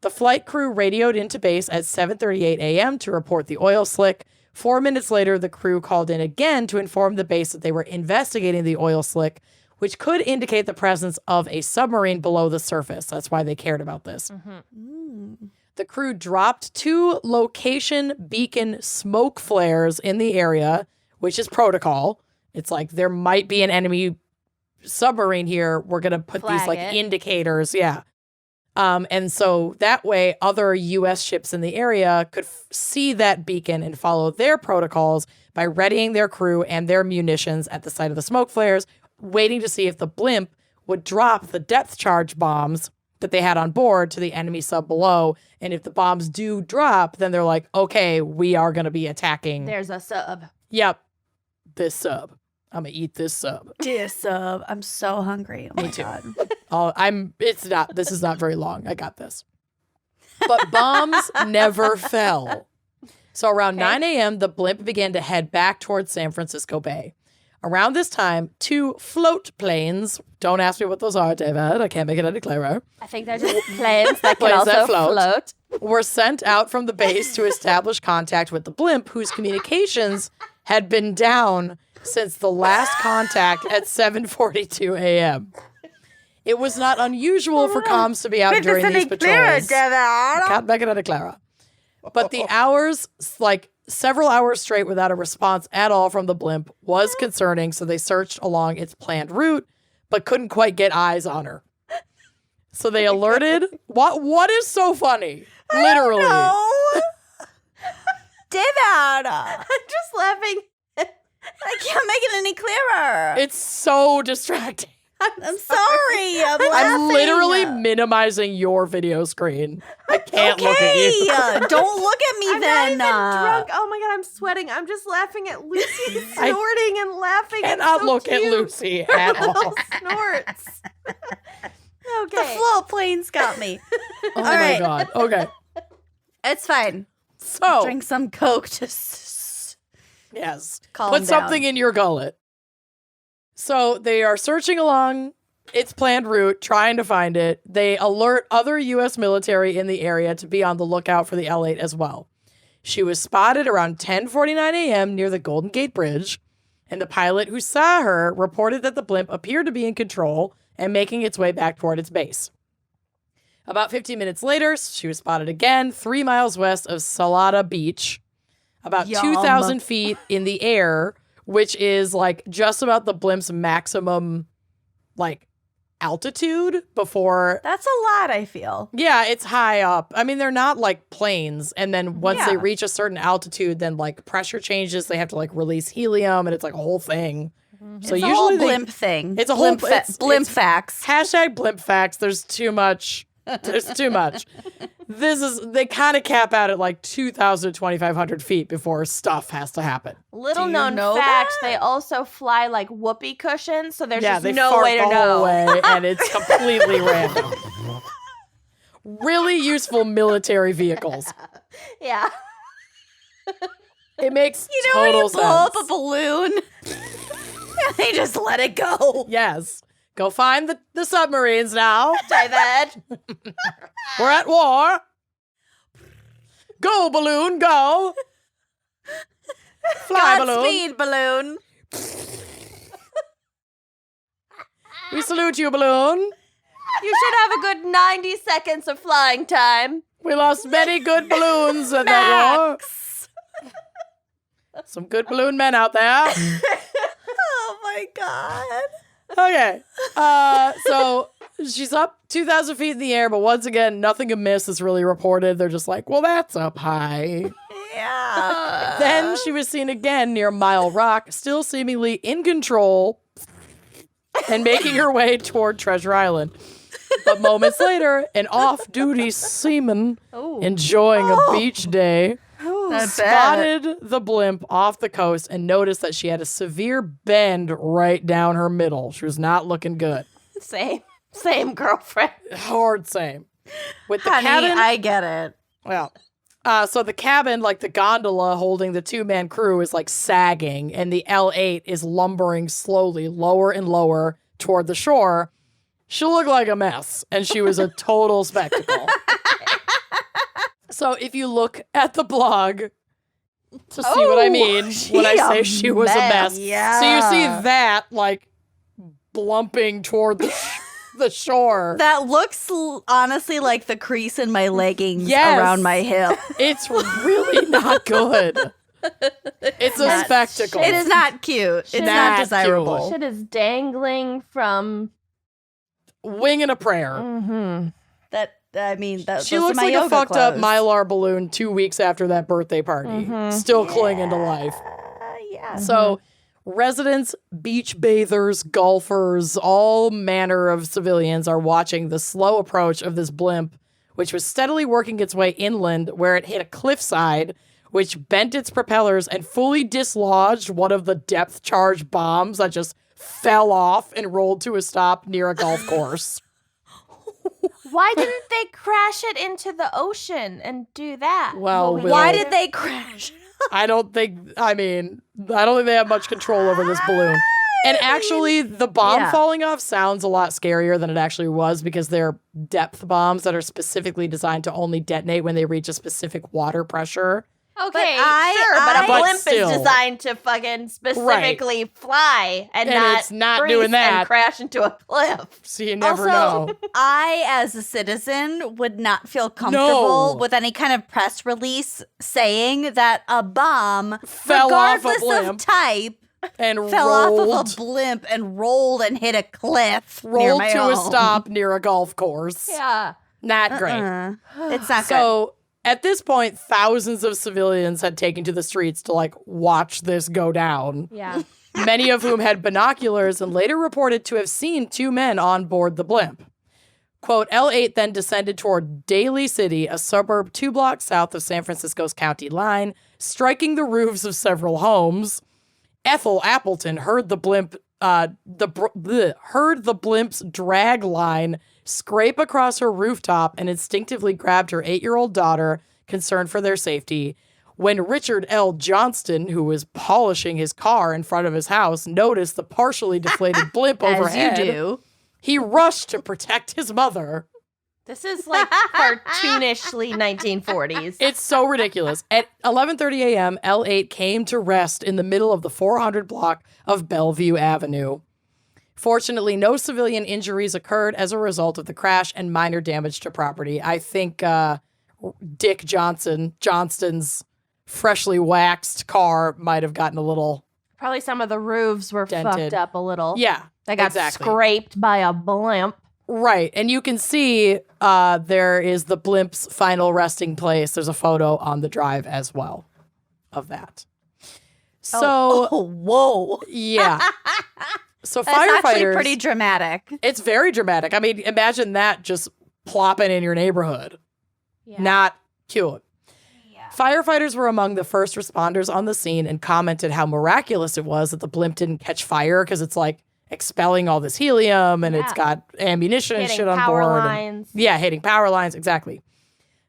The flight crew radioed into base at 7:38 a.m. to report the oil slick. 4 minutes later, the crew called in again to inform the base that they were investigating the oil slick, which could indicate the presence of a submarine below the surface. That's why they cared about this. The crew dropped 2 location beacon smoke flares in the area, which is protocol. It's like, there might be an enemy submarine here. We're going to put these indicators. Yeah. And so that way other U.S. ships in the area could see that beacon and follow their protocols by readying their crew and their munitions at the site of the smoke flares, waiting to see if the blimp would drop the depth charge bombs that they had on board to the enemy sub below. And if the bombs do drop, then they're like, okay, we are going to be attacking. There's a sub. Yep. This sub. I'm going to eat this sub. This sub. I'm so hungry. Oh Me too. This is not very long. I got this. But bombs never fell. So around 9 a.m., the blimp began to head back towards San Francisco Bay. Around this time, 2 float planes, don't ask me what those are, David, I can't make it any clearer, I think they're just planes that can Planes also that float. float. were sent out from the base to establish contact with the blimp, whose communications had been down since the last contact at 7:42 a.m. It was not unusual for comms to be out during these patrols. Can't make it any clearer. But the hours, like several hours straight without a response at all from the blimp was concerning, so they searched along its planned route, but couldn't quite get eyes on her. So they alerted. What is so funny? Literally. David, I'm just laughing. I can't make it any clearer. It's so distracting. I'm sorry. I'm I'm laughing. literally minimizing your video screen. I can't look at you. Hey, don't look at me I'm then. not even drunk. Oh my god, I'm sweating. I'm just laughing at Lucy snorting and laughing. And It's I'll so look cute. at Lucy at all. Little snorts. The Okay. float planes got me. Oh All my right. god. Okay. It's fine. So, Drink some Coke. yes. Calm Put something down. in your gullet. So they are searching along its planned route, trying to find it. They alert other U.S. military in the area to be on the lookout for the L8 as well. She was spotted around 10:49 a.m. near the Golden Gate Bridge, and the pilot who saw her reported that the blimp appeared to be in control and making its way back toward its base. About 15 minutes later, she was spotted again 3 miles west of Salada Beach, about Yum. 2,000 feet in the air, which is like just about the blimp's maximum like altitude before. That's a lot, I feel. Yeah, it's high up. I mean, they're not like planes. And then once they Yeah. reach a certain altitude, then like pressure changes. They have to like release helium, and it's like a whole thing. So It's a usually whole they blimp thing. It's a whole- blimp it's- facts. hashtag blimp facts. There's too much. There's too much. They kind of cap out at like 2,000 to 2,500 feet before stuff has to happen. Little Do you known know fact, that? they also fly like whoopee cushions, so there's Yeah, just they no fart way to the know. whole way, and it's completely random. Really useful military vehicles. Yeah. It makes You know when total you blow up sense. a balloon? They just let it go. Yes. Go find the submarines now. David. We're at war. Go, balloon, go. Fly, balloon. Godspeed, balloon. We salute you, balloon. You should have a good 90 seconds of flying time. We lost many good balloons at that war. Some good balloon men out there. Oh my god. Okay. So she's up 2,000 feet in the air, but once again, nothing amiss is really reported. They're just like, well, that's up high. Yeah. Then she was seen again near Mile Rock, still seemingly in control and making her way toward Treasure Island. But moments later, an off-duty seaman enjoying a beach day spotted the blimp off the coast and noticed that she had a severe bend right down her middle. She was not looking good. Same girlfriend. Hard same. With the Honey, cabin, I get it. well, so the cabin, like the gondola holding the 2-man crew, is like sagging, and the L8 is lumbering slowly lower and lower toward the shore. She looked like a mess, and she was a total spectacle. So if you look at the blog to see what I mean when I say she was a mess. Yeah. So you see that like blumping toward the shore. That looks honestly like the crease in my leggings Yes. around my hip. It's really not good. It's a That spectacle. It is not cute. It's Not not cute. desirable. Shit is dangling from. Wing and a prayer. Mm-hmm. She those are looks my like a yoga fucked up clothes. Mylar balloon 2 weeks after that birthday party. Mhm. Still clinging to life. Yeah. So residents, beach bathers, golfers, all manner of civilians are watching the slow approach of this blimp, which was steadily working its way inland where it hit a cliffside, which bent its propellers and fully dislodged one of the depth charge bombs that just fell off and rolled to a stop near a golf course. Why didn't they crash it into the ocean and do that? Well, we Will- Why did they crash? I don't think they have much control over this balloon. And actually, the bomb falling off sounds a lot scarier than it actually was because they're depth bombs that are specifically designed to only detonate when they reach a specific water pressure. Okay, but a blimp still. is designed to fucking specifically fly and not it's not freeze doing that. and crash into a cliff. So you never Also, know. I, as a citizen, would not feel comfortable No. with any kind of press release saying that a bomb, Fell off a regardless of blimp type, And fell rolled, off of a blimp and rolled and hit a cliff near rolled my to home. a stop near a golf course. Yeah. Not great. It's not good. So at this point, thousands of civilians had taken to the streets to watch this go down. Yeah. Many of whom had binoculars and later reported to have seen two men on board the blimp. Quote, L8 then descended toward Daly City, a suburb 2 blocks south of San Francisco's county line, striking the roofs of several homes. Ethel Appleton heard the blimp's drag line scrape across her rooftop and instinctively grabbed her 8-year-old daughter, concerned for their safety. When Richard L. Johnston, who was polishing his car in front of his house, noticed the partially deflated blimp overhead, As you do. he rushed to protect his mother. This is like cartoonishly 1940s. It's so ridiculous. At 11:30 a.m., L8 came to rest in the middle of the 400 block of Bellevue Avenue. Fortunately, no civilian injuries occurred as a result of the crash and minor damage to property. I think Dick Johnston's freshly waxed car might have gotten a little Probably some of the roofs were dented. fucked up a little. Yeah, They got exactly. scraped by a blimp. Right. And you can see there is the blimp's final resting place. There's a photo on the drive as well of that. So, Whoa. yeah. So That's actually firefighters, pretty dramatic. it's very dramatic. I mean, imagine that just plopping in your neighborhood. Yeah. Not cute. Firefighters were among the first responders on the scene and commented how miraculous it was that the blimp didn't catch fire because it's expelling all this helium and it's got ammunition and Hitting shit on power board. lines. Hitting power lines, exactly.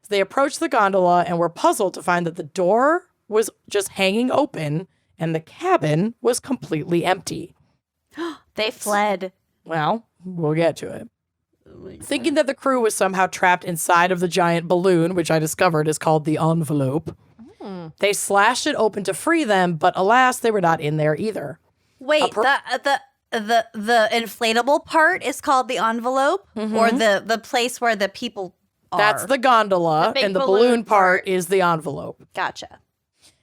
So they approached the gondola and were puzzled to find that the door was just hanging open and the cabin was completely empty. They fled. Well, we'll get to it. Thinking that the crew was somehow trapped inside of the giant balloon, which I discovered is called the envelope, they slashed it open to free them, but alas, they were not in there either. Wait, the inflatable part is called the envelope, or the place where the people are. That's the gondola, The big and the balloon balloon part part. is the envelope. Gotcha.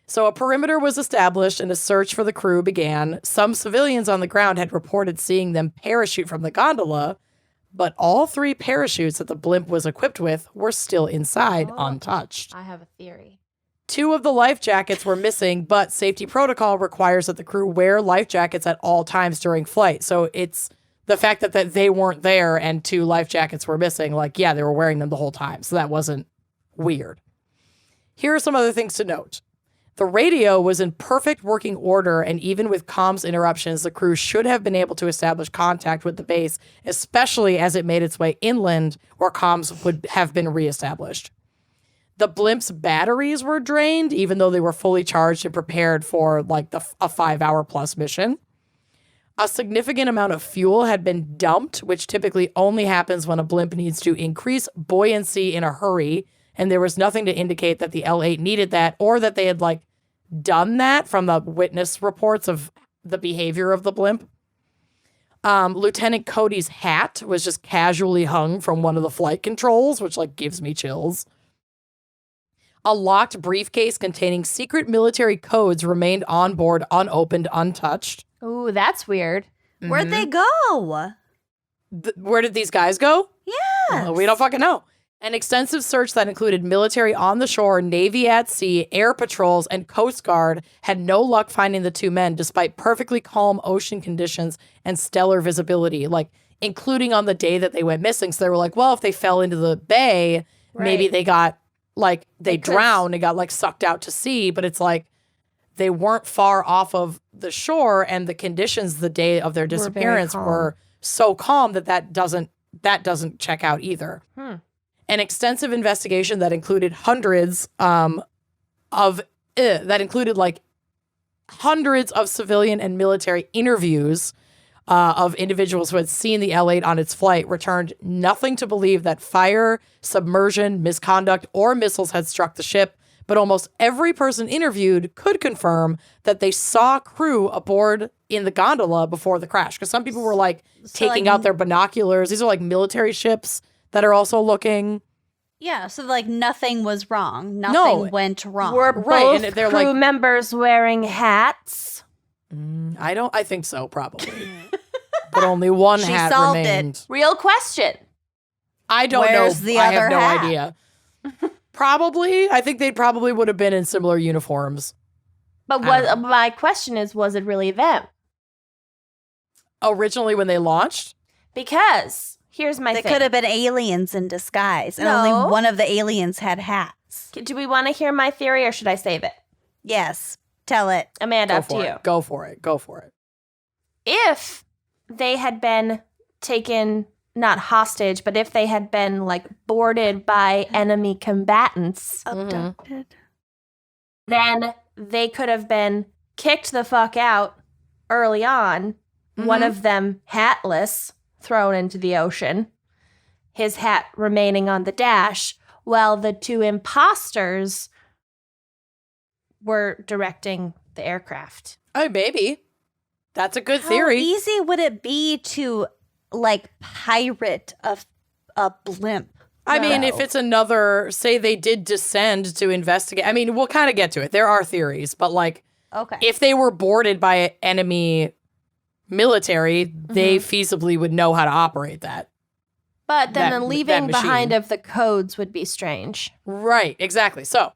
So a perimeter was established and a search for the crew began. Some civilians on the ground had reported seeing them parachute from the gondola, but all 3 parachutes that the blimp was equipped with were still inside, untouched. I have a theory. 2 of the life jackets were missing, but safety protocol requires that the crew wear life jackets at all times during flight. So it's the fact that they weren't there and 2 life jackets were missing. They were wearing them the whole time. So that wasn't weird. Here are some other things to note. The radio was in perfect working order, and even with comms interruptions, the crew should have been able to establish contact with the base, especially as it made its way inland where comms would have been reestablished. The blimp's batteries were drained, even though they were fully charged and prepared for a 5-hour plus mission. A significant amount of fuel had been dumped, which typically only happens when a blimp needs to increase buoyancy in a hurry, and there was nothing to indicate that the L8 needed that or that they had done that from the witness reports of the behavior of the blimp. Lieutenant Cody's hat was just casually hung from one of the flight controls, which gives me chills. A locked briefcase containing secret military codes remained on board, unopened, untouched. Ooh, that's weird. Where'd they go? Where did these guys go? Yeah. Well, we don't fucking know. An extensive search that included military on the shore, Navy at sea, air patrols, and Coast Guard had no luck finding the 2 men despite perfectly calm ocean conditions and stellar visibility, including on the day that they went missing. So they were well, if they fell into the bay, maybe Right. they got, they could- drowned and got, sucked out to sea. But it's they weren't far off of the shore, and the conditions the day of their disappearance calm. were so calm that doesn't check out either. An extensive investigation that included hundreds of that included like hundreds of civilian and military interviews of individuals who had seen the L8 on its flight, returned nothing to believe that fire, submersion, misconduct, or missiles had struck the ship. But almost every person interviewed could confirm that they saw crew aboard in the gondola before the crash. Because some people were like taking out their binoculars. These are like military ships that are also looking. Yeah, so like nothing was wrong. Nothing went wrong. Were both and they're crew members wearing hats? I think so, probably. But only one hat solved remained. it. Real question. I don't Where's know. the I have other no hat? idea. Probably. I think they probably would have been in similar uniforms. But my question is, was it really them? Originally when they launched? Because here's my They thing. could have been aliens in disguise, and No. only one of the aliens had hats. Do we want to hear my theory or should I save it? Yes, tell it. Amanda, Go up to for you. it. Go for it. Go for it. If they had been taken, not hostage, but if they had been like boarded by enemy combatants, Abducted. then they could have been kicked the fuck out early on. One of them hatless, thrown into the ocean, his hat remaining on the dash, while the two imposters were directing the aircraft. Oh, maybe. That's a good theory. How easy would it be to like pirate a blimp? I mean, No. if it's another, say they did descend to investigate. I mean, we'll kind of get to it. There are theories, but like, Okay. if they were boarded by enemy military, they feasibly would know how to operate that. But then That- the that leaving machine. behind of the codes would be strange. Right, exactly. So,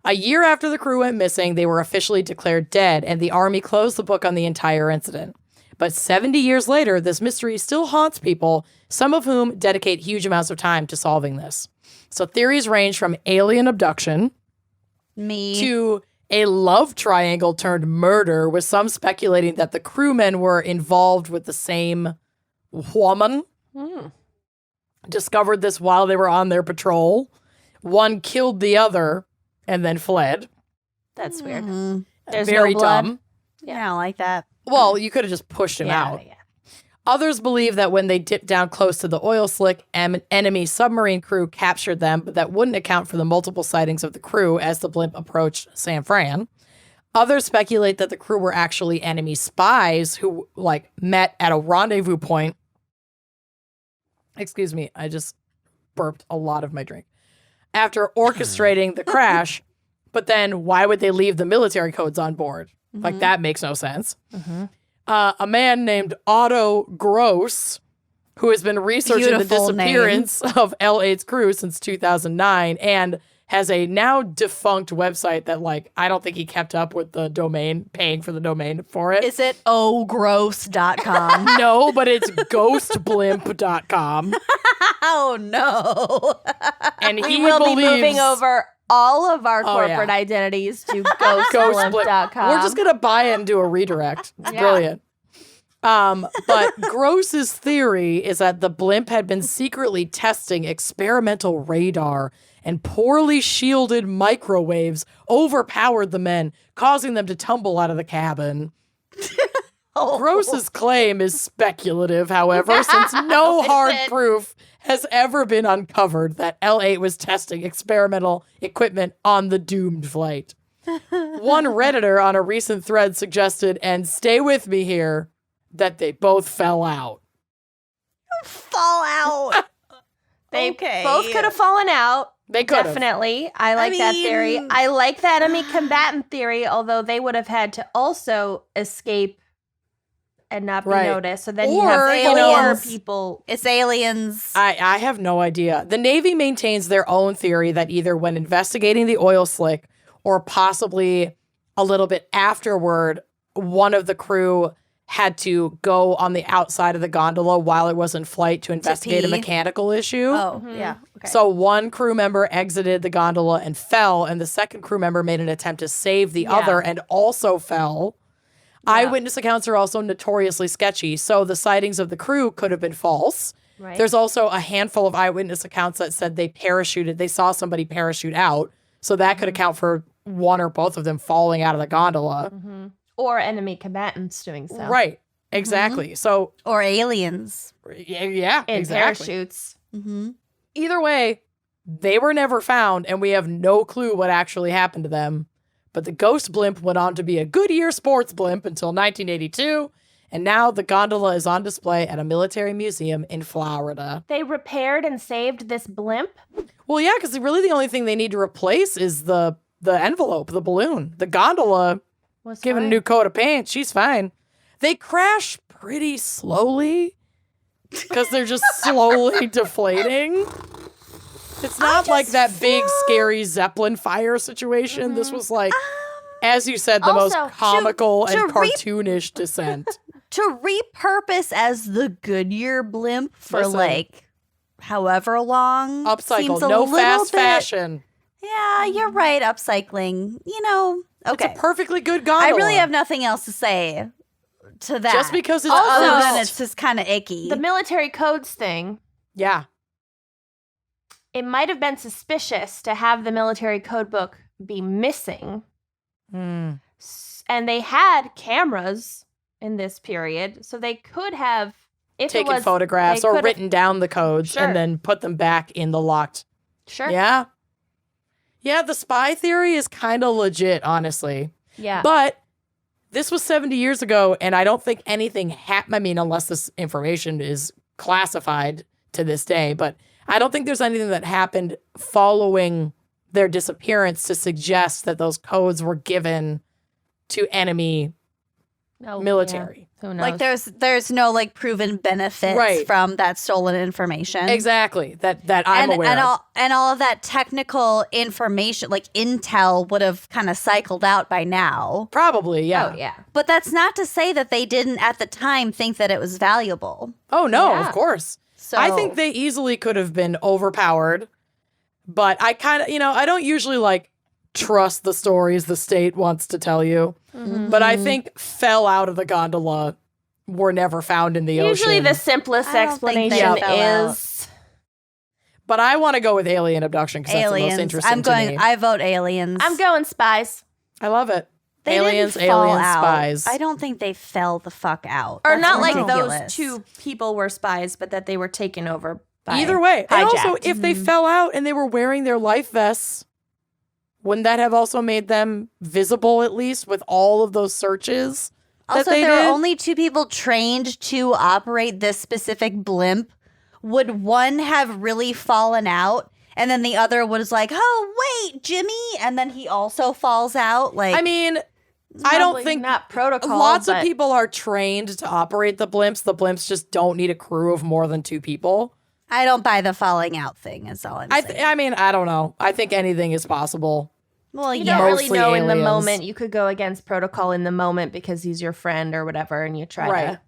a year after the crew went missing, they were officially declared dead, and the Army closed the book on the entire incident. But 70 years later, this mystery still haunts people, some of whom dedicate huge amounts of time to solving this. So, theories range from alien abduction Me. to a love triangle turned murder, with some speculating that the crewmen were involved with the same woman. Discovered this while they were on their patrol. One killed the other and then fled. That's weird. Mhm. There's Very no blood. dumb. Yeah, I don't like that. Well, you could have just pushed him out. Yeah. Others believe that when they dipped down close to the oil slick, enemy submarine crew captured them, but that wouldn't account for the multiple sightings of the crew as the blimp approached San Fran. Others speculate that the crew were actually enemy spies who like met at a rendezvous point. Excuse me, I just burped a lot of my drink. After orchestrating the crash, but then why would they leave the military codes on board? Like, that makes no sense. A man named Otto Gross, who has been researching Beautiful the disappearance of L8's crew since 2009 and has a now defunct website that, like, I don't think he kept up with the domain, paying for the domain for it. Is it ohgross.com? No, but it's ghostblimp.com. Oh no. And We he will be believes moving over all of our Oh, yeah. corporate identities to Ghost Blimp. ghostblimp.com. We're just gonna buy it and do a redirect. It's Yeah. brilliant. But Gross's theory is that the blimp had been secretly testing experimental radar, and poorly shielded microwaves overpowered the men, causing them to tumble out of the cabin. Gross's claim is speculative, however, since no hard proof has ever been uncovered that L8 was testing experimental equipment on the doomed flight. One Redditor on a recent thread suggested, and stay with me here, that they both fell out. Fall out. They Okay. both could have fallen out. They could have. Definitely. I like that theory. mean- I like the enemy combatant theory, although they would have had to also escape and not be Right. noticed. So then Or you have four aliens. people. It's aliens. I have no idea. The Navy maintains their own theory that either when investigating the oil slick or possibly a little bit afterward, one of the crew had to go on the outside of the gondola while it was in flight to investigate a pee? mechanical issue. Oh, yeah. Okay. So one crew member exited the gondola and fell, and the second crew member made an attempt to save the other and also fell. Eyewitness accounts are also notoriously sketchy, so the sightings of the crew could have been false. Right. There's also a handful of eyewitness accounts that said they saw somebody parachute out, so that could account for one or both of them falling out of the gondola. Mm-hmm. Or enemy combatants doing so. Right. Exactly. So, Or aliens. yeah, In exactly. parachutes. Mm-hmm. Either way, they were never found, and we have no clue what actually happened to them. But the Ghost Blimp went on to be a Goodyear sports blimp until 1982, and now the gondola is on display at a military museum in Florida. They repaired and saved this blimp. Well, yeah, because really the only thing they need to replace is the envelope, the balloon. The gondola, Was given a fine. new coat of paint, she's fine. They crash pretty slowly because they're just slowly deflating. It's not like that big, scary Zeppelin fire situation. This was like, as you said, the most Also, comical to and cartoonish descent. To repurpose as the Goodyear blimp for Listen. like however long. seems Upcycle, a no little fast bit- fashion. Yeah, you're right. Upcycling. You know, okay. It's a perfectly good gondola. I really have nothing else to say to that. Just because it's other Also- than cursed. it's just kind of icky. The military codes thing. Yeah. It might have been suspicious to have the military code book be missing. Mm. And they had cameras in this period, so they could have, if Taken it was photographs they or could've- written down the codes Sure. and then put them back in the locked. Sure. Yeah. Yeah, the spy theory is kind of legit, honestly. Yeah. But this was 70 years ago, and I don't think anything happened. I mean, unless this information is classified to this day, but I don't think there's anything that happened following their disappearance to suggest that those codes were given to enemy Oh, military. yeah. Who knows? like there's no like proven benefits Right. from that stolen information. Exactly. That I'm aware of. all of that technical information, like intel, would have kind of cycled out by now. Probably, yeah. Oh, yeah. But that's not to say that they didn't at the time think that it was valuable. Oh, no, Yeah. of course. So I think they easily could have been overpowered, but I kind of, I don't usually like trust the stories the state wants to tell you, Mhm. but I think fell out of the gondola were never found in the Usually ocean. the simplest I don't think they explanation fell is But I want to go with alien abduction because that's the most aliens. interesting I'm going. to me. I vote aliens. I'm going spies. I love it. They aliens, didn't fall aliens, out. spies. I don't think they fell the fuck out. Or That's not like ridiculous. those two people were spies, but that they were taken over by Either way. And also, hijacked. if they fell out and they were wearing their life vests, wouldn't that have also made them visible at least with all of those searches? Also, that they there did? were only two people trained to operate this specific blimp. Would one have really fallen out, and then the other was like, "Oh, wait, Jimmy," and then he also falls out? Like, I mean, I don't Probably think not protocol. lots of but- people are trained to operate the blimps. The blimps just don't need a crew of more than 2 people. I don't buy the falling out thing. Is all I'm saying. I mean, I don't know. I think anything is possible. Well, You yeah, don't really Mostly know in the aliens. moment. You could go against protocol in the moment because he's your friend or whatever, and you try Right. to.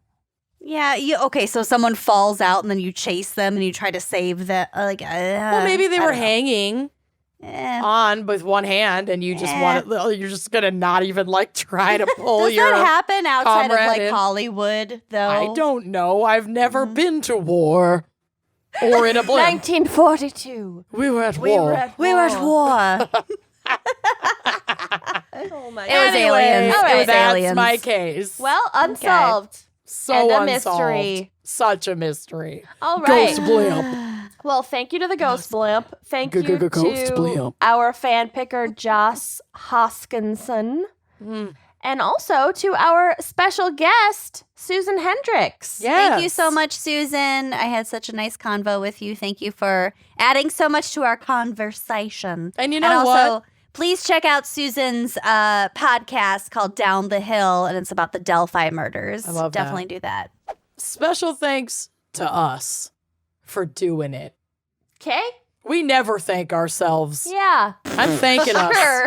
yeah. Okay, so someone falls out, and then you chase them, and you try to save the Well, maybe they I were don't know. hanging Eh. on with one hand, and you just you're just gonna not even like try to pull Does your. that happen outside of comrade like in. Hollywood, though? I don't know. I've never been to war or in a blimp. 1942. We were at war. We were at war. Oh my It was Anyway, aliens. All It right. was that's aliens. my case. Well, unsolved. So and a unsolved. mystery. Such a mystery. All right. Ghost Blimp. Well, thank you to the Ghost Blimp. Thank you Ghost to Blimp. our fan picker, Joss Hoskinson. Mm. And also to our special guest, Susan Hendricks. Yes. Thank you so much, Susan. I had such a nice convo with you. Thank you for adding so much to our conversation. And you And know also, what? please check out Susan's podcast called Down the Hill, and it's about the Delphi murders. I love that. Definitely do that. Special thanks to us for doing it. Okay? We never thank ourselves. Yeah. I'm thanking us. Sure.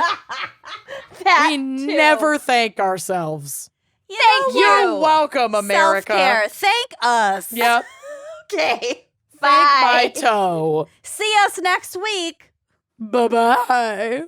That We too. never thank ourselves. Thank You're welcome, America. Self-care. Thank us. Yep. Okay. Thank my Bye. toe. See us next week. Bye-bye.